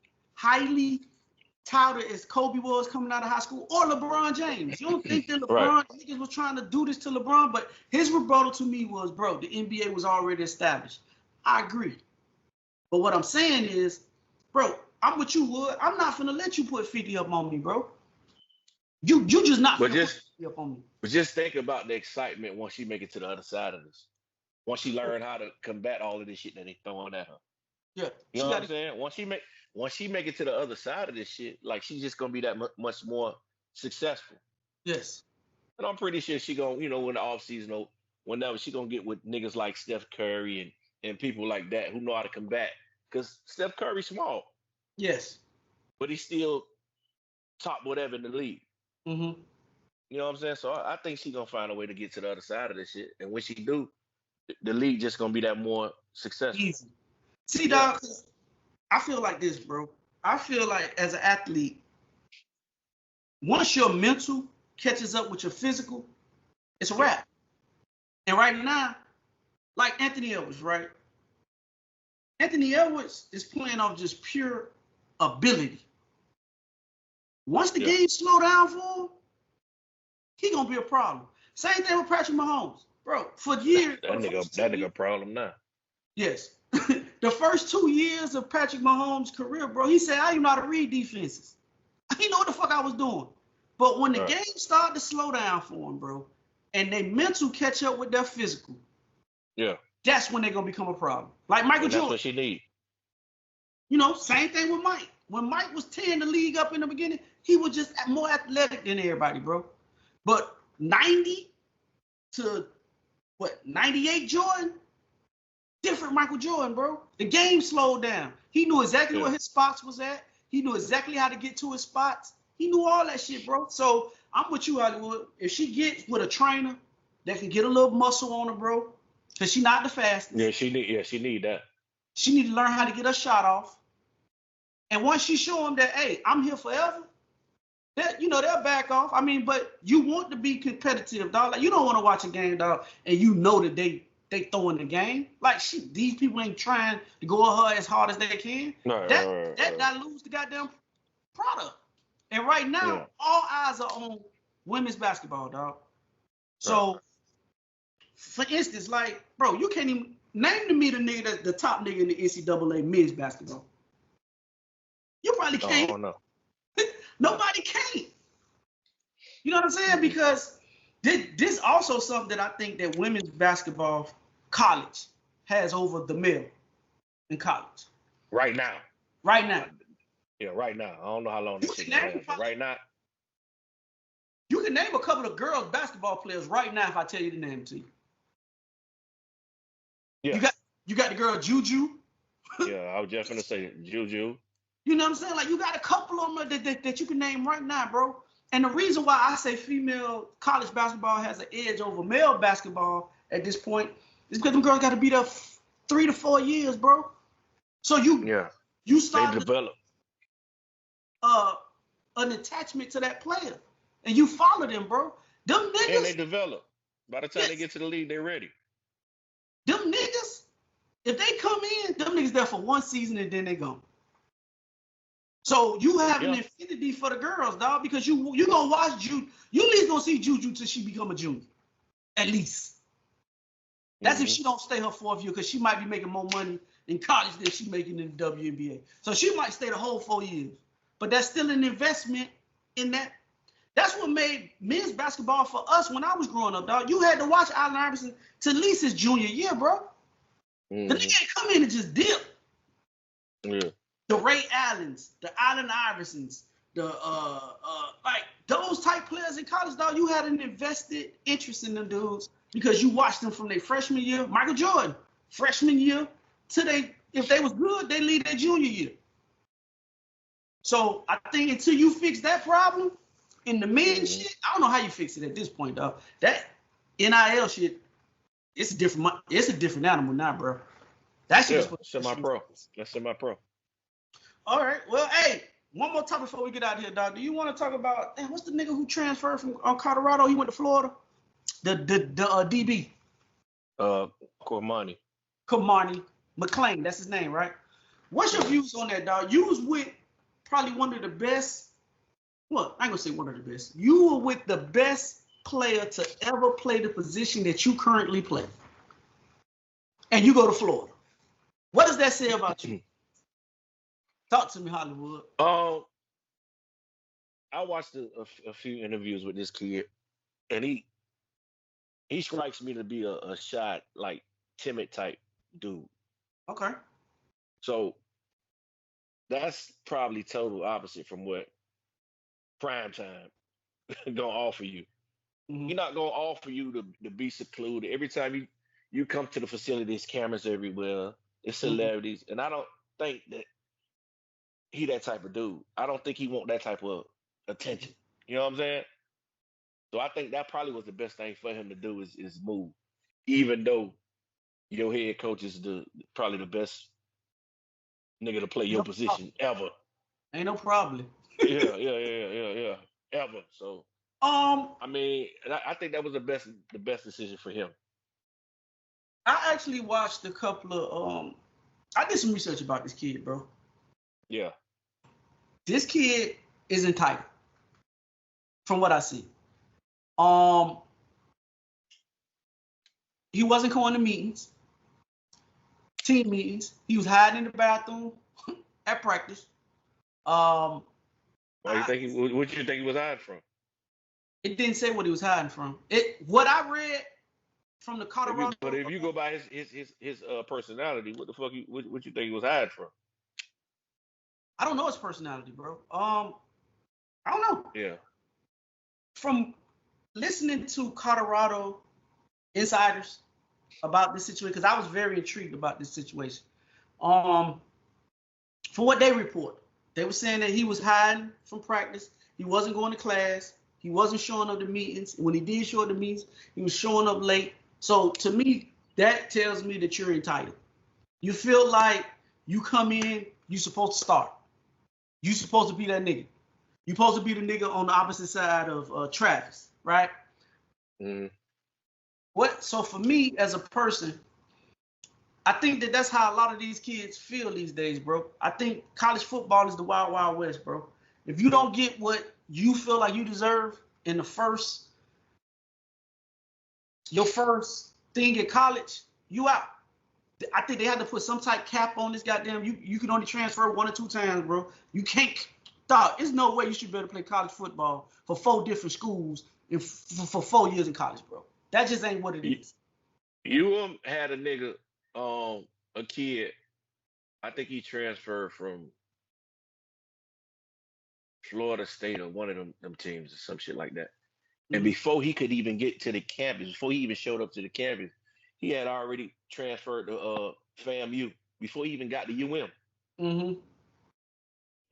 [SPEAKER 1] Kobe was coming out of high school, or LeBron James. You don't think that LeBron niggas was trying to do this to LeBron? But his rebuttal to me was, bro, the NBA was already established. I agree. But what I'm saying is, bro, I'm with you, Wood. I'm not finna let you put 50 up on me, bro. You just not
[SPEAKER 2] But
[SPEAKER 1] finna
[SPEAKER 2] just
[SPEAKER 1] put up on me.
[SPEAKER 2] but just think about the excitement once she make it to the other side of this. Once she learn how to combat all of this shit that they throwing at her.
[SPEAKER 1] Yeah,
[SPEAKER 2] You know what I'm saying? Once she make it to the other side of this shit, like she's just gonna be that much more successful.
[SPEAKER 1] yes.
[SPEAKER 2] And I'm pretty sure she gonna, in the off season or whenever she gonna get with niggas like Steph Curry and people like that who know how to combat. Cause Steph Curry's small,
[SPEAKER 1] Yes.
[SPEAKER 2] but he's still top whatever in the league.
[SPEAKER 1] Mm-hmm.
[SPEAKER 2] You know what I'm saying? So I think she gonna find a way to get to the other side of this shit. And when she do, the league just gonna be that more successful.
[SPEAKER 1] Easy. See, dog, I feel like this, bro. I feel like as an athlete, once your mental catches up with your physical, it's a wrap. And right now, like Anthony Edwards, right? Anthony Edwards is playing off just pure ability. Once the game slow down for him, he gonna be a problem. Same thing with Patrick Mahomes, bro. For years,
[SPEAKER 2] That nigga problem now.
[SPEAKER 1] yes. The first 2 years of Patrick Mahomes' career, bro, he said, I didn't know how to read defenses. I didn't know what the fuck I was doing. But when the game started to slow down for him, bro, and their mental catch up with their physical, that's when they're going to become a problem. Like Michael Jordan.
[SPEAKER 2] That's what she need.
[SPEAKER 1] Same thing with Mike. When Mike was tearing the league up in the beginning, he was just more athletic than everybody, bro. But 90 to, 98 Jordan? Different Michael Jordan, bro. The game slowed down. He knew exactly where his spots was at. He knew exactly how to get to his spots. He knew all that shit, bro. So I'm with you, Hollywood. If she gets with a trainer that can get a little muscle on her, bro, because she's not the fastest.
[SPEAKER 2] Yeah, she need that.
[SPEAKER 1] She need to learn how to get her shot off. And once she show them that, hey, I'm here forever, they'll back off. I mean, but you want to be competitive, dog. Like, you don't want to watch a game, dog, and you know that they throwing the game. Like, these people ain't trying to go at her as hard as they can. That dilutes the goddamn product. And right now, all eyes are on women's basketball, dog. So, for instance, like, bro, you can't even name to me the nigga that's the top nigga in the NCAA men's basketball. You probably can't.
[SPEAKER 2] Oh, no.
[SPEAKER 1] Nobody can. You know what I'm saying? Because this also something that I think that women's basketball college has over the male in college.
[SPEAKER 2] Right now.
[SPEAKER 1] Right now.
[SPEAKER 2] Yeah, right now. I don't know how long this shit is. Right now.
[SPEAKER 1] You can name a couple of girls basketball players right now if I tell you the name to you.
[SPEAKER 2] Yeah.
[SPEAKER 1] You got the girl Juju.
[SPEAKER 2] Yeah, I was just gonna say Juju.
[SPEAKER 1] You know what I'm saying? Like, you got a couple of them that you can name right now, bro. And the reason why I say female college basketball has an edge over male basketball at this point is because them girls got to be there 3 to 4 years, bro. So you start
[SPEAKER 2] to develop
[SPEAKER 1] an attachment to that player, and you follow them, bro. Them niggas.
[SPEAKER 2] And they develop. By the time they get to the league, they're ready.
[SPEAKER 1] Them niggas, if they come in, them niggas there for 1 season and then they gone. So you have an infinity for the girls, dog, because you gonna watch Juju. You at least gonna see Juju till she become a junior, at least. That's if she don't stay her 4th year, because she might be making more money in college than she's making in the WNBA. So she might stay the whole 4 years, but that's still an investment in that. That's what made men's basketball for us when I was growing up, dog. You had to watch Allen Iverson to at least his junior year, bro. The nigga ain't come in and just dip.
[SPEAKER 2] Yeah.
[SPEAKER 1] The Ray Allens, the Allen Iversons, the like those type players in college, dog, you had an invested interest in them dudes because you watched them from their freshman year. Michael Jordan, freshman year, to if they was good, they lead their junior year. So I think until you fix that problem in the men shit, I don't know how you fix it at this point, dog. That NIL shit, it's a different animal now, bro. That shit is
[SPEAKER 2] semi-pro. That's semi-pro.
[SPEAKER 1] All right. Well, hey, one more topic before we get out of here, dog. Do you want to talk about what's the nigga who transferred from Colorado? He went to Florida. The DB.
[SPEAKER 2] Cormani
[SPEAKER 1] McClain. That's his name, right? What's your views on that, dog? You was with probably one of the best. Well, I ain't gonna say one of the best. You were with the best player to ever play the position that you currently play, and you go to Florida. What does that say about you? Talk to me, Hollywood.
[SPEAKER 2] I watched a few interviews with this kid, and he strikes me to be a shy, like timid type dude.
[SPEAKER 1] Okay.
[SPEAKER 2] So that's probably total opposite from what prime time gonna offer you.
[SPEAKER 1] Mm-hmm.
[SPEAKER 2] He's not gonna offer you to be secluded. Every time you come to the facility, there's cameras everywhere, there's celebrities, and I don't think that he that type of dude. I don't think he want that type of attention. You know what I'm saying? So I think that probably was the best thing for him to do is move, even though your head coach is probably the best nigga to play your
[SPEAKER 1] No
[SPEAKER 2] position ever.
[SPEAKER 1] Ain't no problem.
[SPEAKER 2] Yeah, ever. So I mean, I think that was the best decision for him.
[SPEAKER 1] I actually watched a couple of I did some research about this kid, bro.
[SPEAKER 2] Yeah.
[SPEAKER 1] This kid is entitled, from what I see. He wasn't going to meetings, team meetings. He was hiding in the bathroom at practice.
[SPEAKER 2] Why you think what you think he was hiding from?
[SPEAKER 1] It didn't say what he was hiding from. What I read from the Colorado.
[SPEAKER 2] But if you go by his personality, what the fuck what you think he was hiding from?
[SPEAKER 1] I don't know his personality, bro. I don't know.
[SPEAKER 2] Yeah.
[SPEAKER 1] From listening to Colorado insiders about this situation, because I was very intrigued about this situation. For what they report, they were saying that he was hiding from practice. He wasn't going to class. He wasn't showing up to meetings. When he did show up to meetings, he was showing up late. So to me, that tells me that you're entitled. You feel like you come in, you're supposed to start. You're supposed to be that nigga. You're supposed to be the nigga on the opposite side of Travis, right?
[SPEAKER 2] Mm-hmm.
[SPEAKER 1] So for me as a person, I think that's how a lot of these kids feel these days, bro. I think college football is the wild, wild west, bro. If you don't get what you feel like you deserve in your first thing at college, you out. I think they had to put some type cap on this goddamn. You can only transfer 1 or 2 times, bro. You can't. Dog, there's no way you should be able to play college football for 4 different schools for 4 years in college, bro. That just ain't what it is.
[SPEAKER 2] You had a nigga, a kid. I think he transferred from Florida State or one of them teams or some shit like that. Mm-hmm. And before he could even get to the campus, before he even showed up to the campus, he had already transferred to FAMU before he even got to UM.
[SPEAKER 1] Mm-hmm.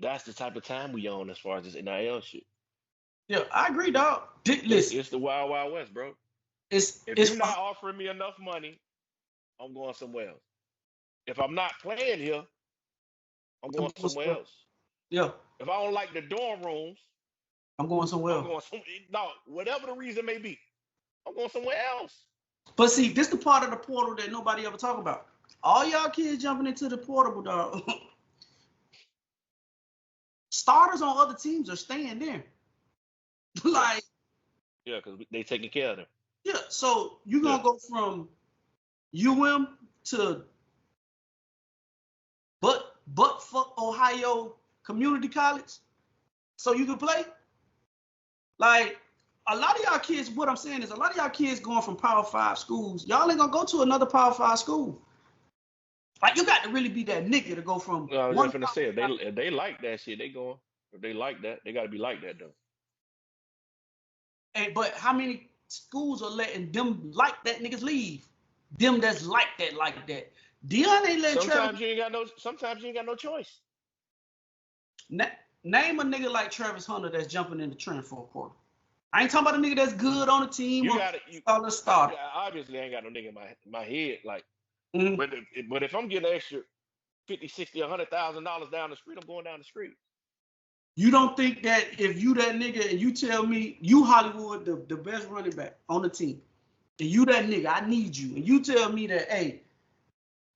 [SPEAKER 2] That's the type of time we on as far as this NIL shit.
[SPEAKER 1] Yeah, I agree, dog. Listen,
[SPEAKER 2] it's the wild, wild west, bro.
[SPEAKER 1] If
[SPEAKER 2] you're not offering me enough money, I'm going somewhere else. If I'm not playing here, I'm going somewhere else.
[SPEAKER 1] Yeah.
[SPEAKER 2] If I don't like the dorm rooms,
[SPEAKER 1] I'm going somewhere else.
[SPEAKER 2] No, whatever the reason may be, I'm going somewhere else.
[SPEAKER 1] But see, this is the part of the portal that nobody ever talk about. All y'all kids jumping into the portable, dog. Starters on other teams are staying there. Like.
[SPEAKER 2] Yeah, because they taking care of them.
[SPEAKER 1] Yeah, so you're going to go from UM to but fuck Ohio Community College so you can play? Like, a lot of y'all kids, what I'm saying is a lot of y'all kids going from Power 5 schools, y'all ain't going to go to another Power 5 school. Like, you got to really be that nigga to go from
[SPEAKER 2] I was just going to say, if they like that shit, they going. If they like that, they got to be like that, though.
[SPEAKER 1] Hey, but how many schools are letting them like that niggas leave? Them that's like that. Dion ain't letting
[SPEAKER 2] Sometimes you ain't got no choice.
[SPEAKER 1] Name a nigga like Travis Hunter that's jumping in the trend for a quarter. I ain't talking about a nigga that's good on the team.
[SPEAKER 2] You
[SPEAKER 1] start.
[SPEAKER 2] Obviously, I ain't got no nigga in my head. Like,
[SPEAKER 1] mm-hmm.
[SPEAKER 2] But if I'm getting an extra $50,000, $60,000, $100,000 down the street, I'm going down the street.
[SPEAKER 1] You don't think that if you that nigga and you tell me you Hollywood the best running back on the team, and you that nigga, I need you, and you tell me that, hey,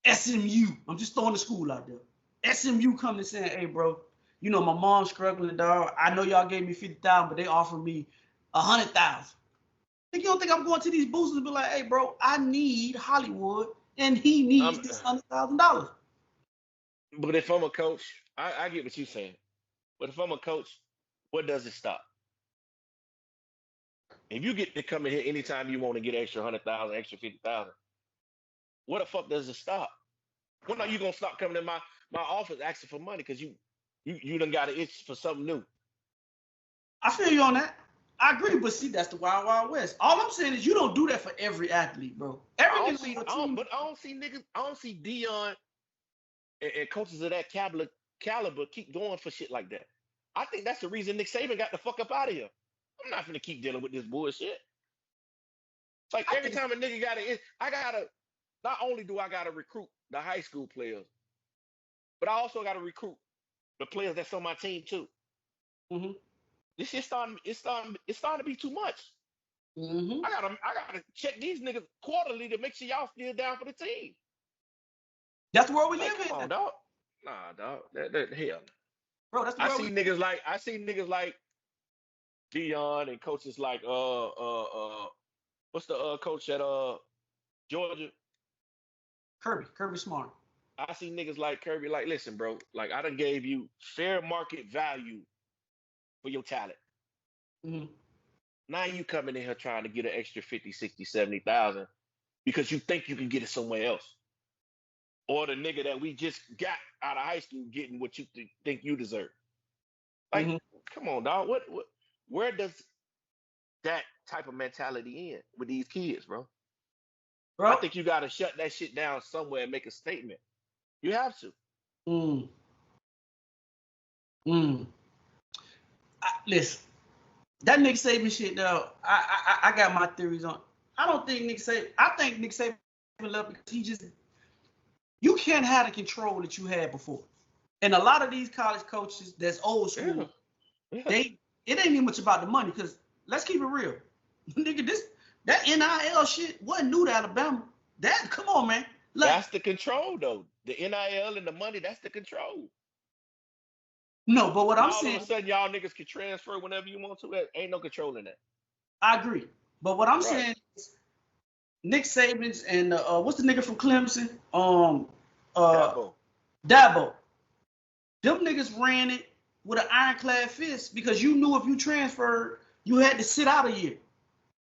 [SPEAKER 1] SMU, I'm just throwing the school out there. SMU come and saying, hey, bro, you know my mom's struggling, dog. I know y'all gave me $50,000, but they offered me $100,000. You don't think I'm going to these boosters and be like, hey, bro, I need Hollywood, and he needs this $100,000.
[SPEAKER 2] But if I'm a coach, I get what you're saying. But if I'm a coach, what does it stop? If you get to come in here anytime you want to get extra 100,000, extra 50,000, what the fuck does it stop? When are you gonna stop coming in my office asking for money because you done got an itch for something new?
[SPEAKER 1] I feel you on that. I agree, but see, that's the Wild Wild West. All I'm saying is you don't do that for every athlete, bro.
[SPEAKER 2] But I don't see niggas. I don't see Dion and coaches of that caliber keep going for shit like that. I think that's the reason Nick Saban got the fuck up out of here. I'm not gonna keep dealing with this bullshit. It's like every time a nigga got an itch, not only do I gotta recruit the high school players, but I also gotta recruit the players that's on my team too.
[SPEAKER 1] Mm-hmm.
[SPEAKER 2] This shit it's starting to be too much.
[SPEAKER 1] Mm-hmm.
[SPEAKER 2] I gotta check these niggas quarterly to make sure y'all still down for the team.
[SPEAKER 1] That's the world we live in.
[SPEAKER 2] Come on, dog. Nah, dog. That hell.
[SPEAKER 1] Bro, that's the world
[SPEAKER 2] I see niggas like Dion and coaches like what's the coach at Georgia?
[SPEAKER 1] Kirby Smart.
[SPEAKER 2] I see niggas like Kirby, like, listen, bro, like I done gave you fair market value for your talent.
[SPEAKER 1] Mm-hmm.
[SPEAKER 2] Now you coming in here trying to get an extra 50, 60, 70,000 because you think you can get it somewhere else. Or the nigga that we just got out of high school getting what you think you deserve. Like, come on, dog. Where does that type of mentality end with these kids, bro? I think you got to shut that shit down somewhere and make a statement. You have to.
[SPEAKER 1] Listen, that Nick Saban shit, though, I got my theories on. I don't think Nick Saban. I think Nick Saban left because you can't have the control that you had before. And a lot of these college coaches that's old school, it ain't even much about the money, because let's keep it real. Nigga, that NIL shit wasn't new to Alabama. Come on, man.
[SPEAKER 2] That's the control, though. The NIL and the money, that's the control.
[SPEAKER 1] No, but what I'm saying,
[SPEAKER 2] all of a sudden y'all niggas can transfer whenever you want to. Ain't no control in that.
[SPEAKER 1] I agree. But what I'm saying is Nick Saban's and what's the nigga from Clemson? Dabo. Them niggas ran it with an ironclad fist because you knew if you transferred, you had to sit out a year.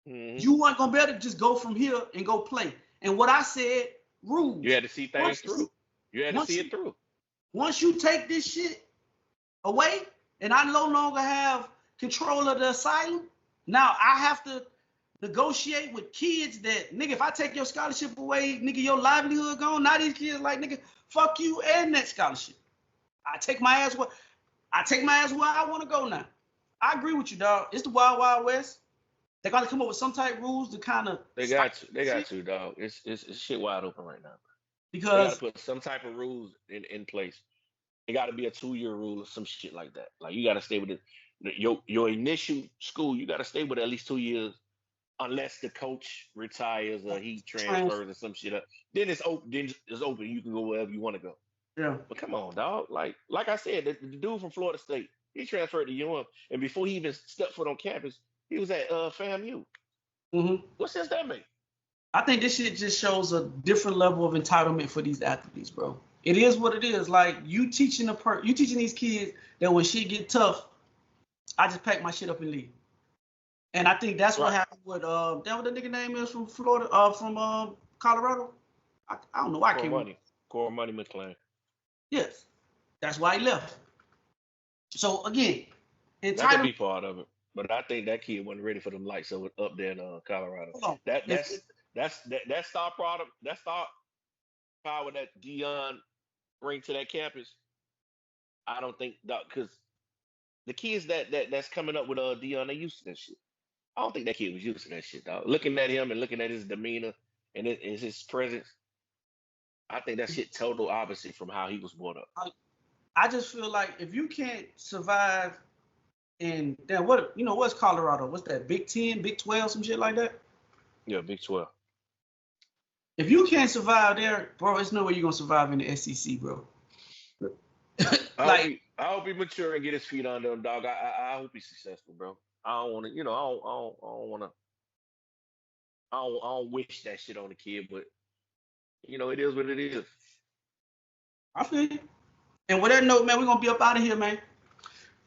[SPEAKER 1] Mm-hmm. You weren't gonna be able to just go from here and go play. And what I said, rules.
[SPEAKER 2] You had to see things through. You had to see it through.
[SPEAKER 1] Once you take this shit away, and I no longer have control of the asylum, now I have to negotiate with kids that, nigga, if I take your scholarship away, nigga, your livelihood gone. Now these kids like, nigga, fuck you and that scholarship. I take my ass where I want to go now. I agree with you, dog. It's the Wild Wild West. They got to come up with some type of rules to kind of.
[SPEAKER 2] They got to, dog. It's shit wide open right now.
[SPEAKER 1] Because
[SPEAKER 2] they got to put some type of rules in place. It got to be a 2-year rule or some shit like that. Like, you got to stay with it. Your initial school, you got to stay with it at least 2 years, unless the coach retires or he transfers or some shit up. Then it's open. You can go wherever you want to go.
[SPEAKER 1] Yeah.
[SPEAKER 2] But come on, dog. Like I said, the dude from Florida State, he transferred to UM, and before he even stepped foot on campus, he was at FAMU.
[SPEAKER 1] Mm-hmm.
[SPEAKER 2] What sense that make?
[SPEAKER 1] I think this shit just shows a different level of entitlement for these athletes, bro. It is what it is. Like, you teaching these kids that when shit get tough, I just pack my shit up and leave. And I think that's what happened with what the nigga name is from Florida, from Colorado. I don't know why I can't remember.
[SPEAKER 2] Cormoney McClain.
[SPEAKER 1] Yes, that's why he left. So again,
[SPEAKER 2] that could be part of it, but I think that kid wasn't ready for them lights up there in Colorado. That star product, that star power that Dion bring to that campus. I don't think that, because the kids that's coming up with Dion, they used to that shit. I don't think that kid was used to that shit, dog. Looking at him and looking at his demeanor and his presence, I think that shit total opposite from how he was brought up.
[SPEAKER 1] I just feel like if you can't survive in what's Colorado? What's that? Big 10, Big 12, some shit like that?
[SPEAKER 2] Yeah, Big 12.
[SPEAKER 1] If you can't survive there, bro, there's no way you're gonna survive in the SEC, bro.
[SPEAKER 2] I hope he mature and get his feet under him, dog. I hope he's successful, bro. I don't want to, I don't wish that shit on the kid, but it is what it is.
[SPEAKER 1] I feel you. And with that note, man, we're gonna be up out of here, man.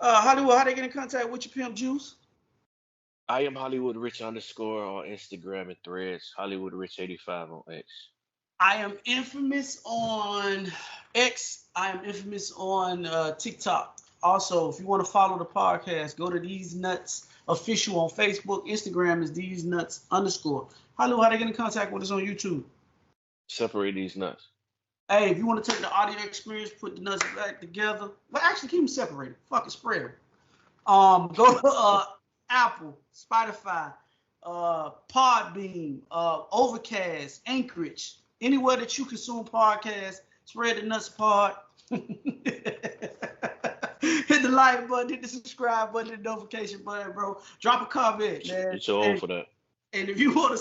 [SPEAKER 1] Hollywood, how they get in contact with your pimp juice?
[SPEAKER 2] I am Hollywood Rich _ on Instagram and Threads. Hollywood Rich 85 on X.
[SPEAKER 1] I am infamous on X. I am infamous on TikTok. Also, if you want to follow the podcast, go to Theze Nutz Official on Facebook. Instagram is Theze Nutz _ Hollywood, how they get in contact with us on YouTube?
[SPEAKER 2] Separate these nuts.
[SPEAKER 1] Hey, if you want to take the audio experience, put the nuts back together. But actually, keep them separated. Fuck it, spread them. Go to Apple, Spotify, Podbean, Overcast, Anchorage, anywhere that you consume podcasts. Spread the nuts pod. Hit the like button, hit the subscribe button, hit the notification button, bro. Drop a comment, man.
[SPEAKER 2] It's your own for that.
[SPEAKER 1] And if you want to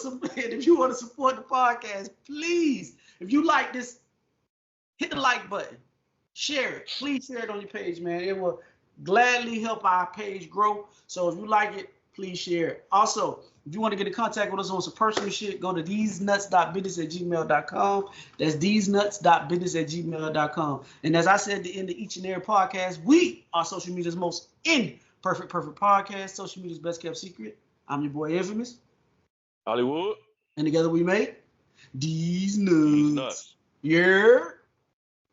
[SPEAKER 1] support the podcast, please, if you like this, hit the like button. Share it. Please share it on your page, man. It will gladly help our page grow. So if you like it, please share it. Also, if you want to get in contact with us on some personal shit, go to thesenuts.business@gmail.com. That's thesenuts.business@gmail.com. And as I said at the end of each and every podcast, we are social media's most imperfect podcast, social media's best kept secret. I'm your boy Infamous.
[SPEAKER 2] Hollywood.
[SPEAKER 1] And together we make Theze
[SPEAKER 2] These
[SPEAKER 1] Nutz.
[SPEAKER 2] nuts.
[SPEAKER 1] Yeah.